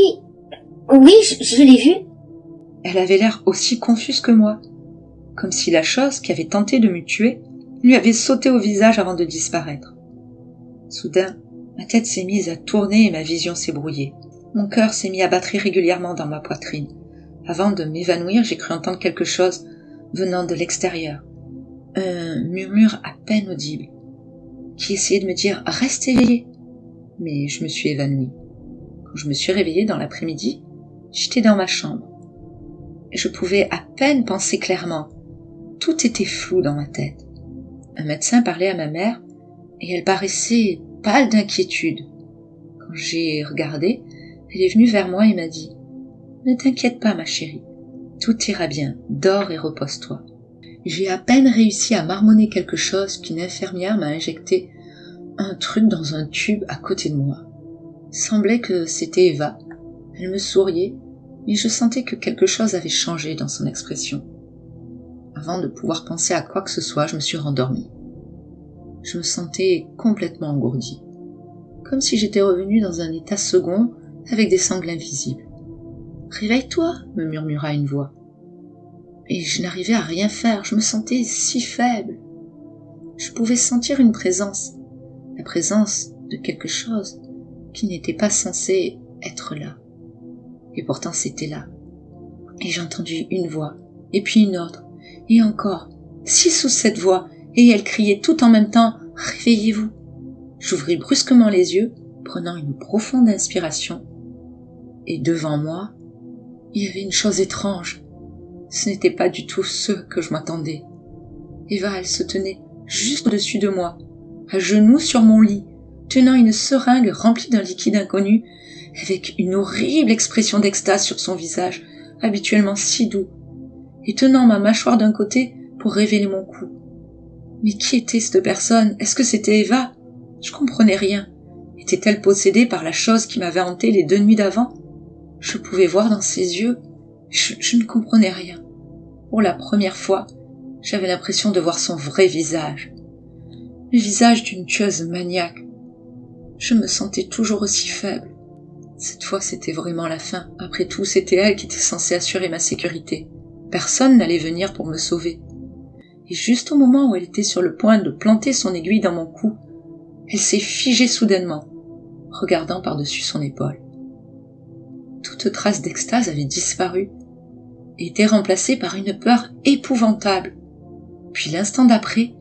je l'ai vue. » Elle avait l'air aussi confuse que moi, comme si la chose qui avait tenté de me tuer lui avait sauté au visage avant de disparaître. Soudain, ma tête s'est mise à tourner et ma vision s'est brouillée. Mon cœur s'est mis à battre régulièrement dans ma poitrine. Avant de m'évanouir, j'ai cru entendre quelque chose venant de l'extérieur. Un murmure à peine audible, qui essayait de me dire « Reste éveillé !» Mais je me suis évanouie. Quand je me suis réveillée dans l'après-midi, j'étais dans ma chambre. Je pouvais à peine penser clairement. Tout était flou dans ma tête. Un médecin parlait à ma mère et elle paraissait pâle d'inquiétude. Quand j'ai regardé, elle est venue vers moi et m'a dit « Ne t'inquiète pas, ma chérie. Tout ira bien. Dors et repose-toi. » J'ai à peine réussi à marmonner quelque chose qu'une infirmière m'a injecté un truc dans un tube à côté de moi. Il semblait que c'était Eva. Elle me souriait, mais je sentais que quelque chose avait changé dans son expression. Avant de pouvoir penser à quoi que ce soit, je me suis rendormie. Je me sentais complètement engourdie, comme si j'étais revenue dans un état second avec des sangles invisibles. « Réveille-toi » me murmura une voix. Et je n'arrivais à rien faire, je me sentais si faible. Je pouvais sentir une présence, la présence de quelque chose qui n'était pas censé être là. Et pourtant c'était là. Et j'ai entendu une voix, et puis une autre, et encore, 6 ou 7 voix, et elles criaient toutes en même temps « Réveillez-vous » J'ouvris brusquement les yeux, prenant une profonde inspiration, et devant moi, il y avait une chose étrange. Ce n'était pas du tout ce que je m'attendais. Eva, elle se tenait juste au-dessus de moi, à genoux sur mon lit, tenant une seringue remplie d'un liquide inconnu, avec une horrible expression d'extase sur son visage, habituellement si doux, et tenant ma mâchoire d'un côté pour révéler mon cou. Mais qui était cette personne? Est-ce que c'était Eva? Je comprenais rien. Était-elle possédée par la chose qui m'avait hanté les 2 nuits d'avant? Je pouvais voir dans ses yeux. Je ne comprenais rien. Pour la première fois, j'avais l'impression de voir son vrai visage. Le visage d'une tueuse maniaque. Je me sentais toujours aussi faible. Cette fois, c'était vraiment la fin. Après tout, c'était elle qui était censée assurer ma sécurité. Personne n'allait venir pour me sauver. Et juste au moment où elle était sur le point de planter son aiguille dans mon cou, elle s'est figée soudainement, regardant par-dessus son épaule. Toute trace d'extase avait disparu et était remplacée par une peur épouvantable. Puis l'instant d'après,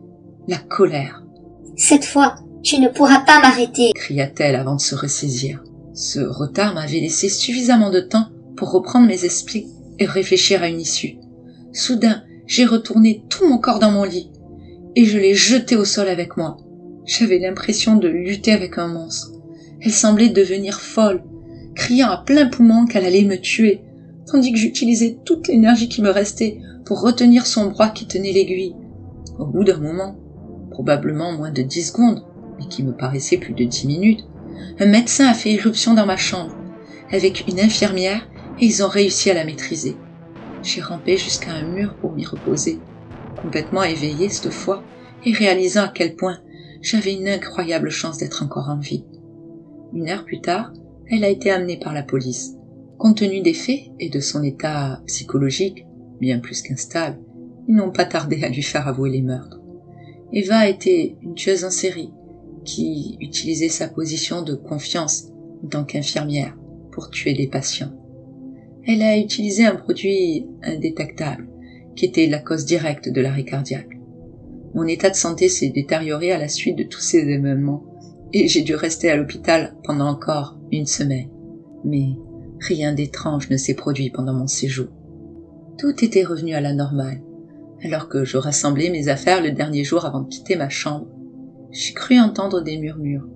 la colère. « Cette fois, tu ne pourras pas m'arrêter » cria-t-elle avant de se ressaisir. Ce retard m'avait laissé suffisamment de temps pour reprendre mes esprits et réfléchir à une issue. Soudain, j'ai retourné tout mon corps dans mon lit et je l'ai jeté au sol avec moi. J'avais l'impression de lutter avec un monstre. Elle semblait devenir folle, criant à plein poumon qu'elle allait me tuer, tandis que j'utilisais toute l'énergie qui me restait pour retenir son bras qui tenait l'aiguille. Au bout d'un moment, probablement moins de 10 secondes, mais qui me paraissait plus de 10 minutes, un médecin a fait irruption dans ma chambre, avec une infirmière, et ils ont réussi à la maîtriser. J'ai rampé jusqu'à un mur pour m'y reposer, complètement éveillée cette fois, et réalisant à quel point j'avais une incroyable chance d'être encore en vie. 1 heure plus tard, elle a été amenée par la police. Compte tenu des faits et de son état psychologique, bien plus qu'instable, ils n'ont pas tardé à lui faire avouer les meurtres. Eva était une tueuse en série qui utilisait sa position de confiance en tant qu'infirmière pour tuer des patients. Elle a utilisé un produit indétectable qui était la cause directe de l'arrêt cardiaque. Mon état de santé s'est détérioré à la suite de tous ces événements et j'ai dû rester à l'hôpital pendant encore 1 semaine. Mais rien d'étrange ne s'est produit pendant mon séjour. Tout était revenu à la normale. Alors que je rassemblais mes affaires le dernier jour avant de quitter ma chambre, j'ai cru entendre des murmures.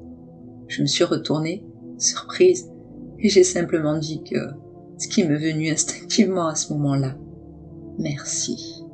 Je me suis retournée, surprise, et j'ai simplement dit que ce qui m'est venu instinctivement à ce moment-là, merci.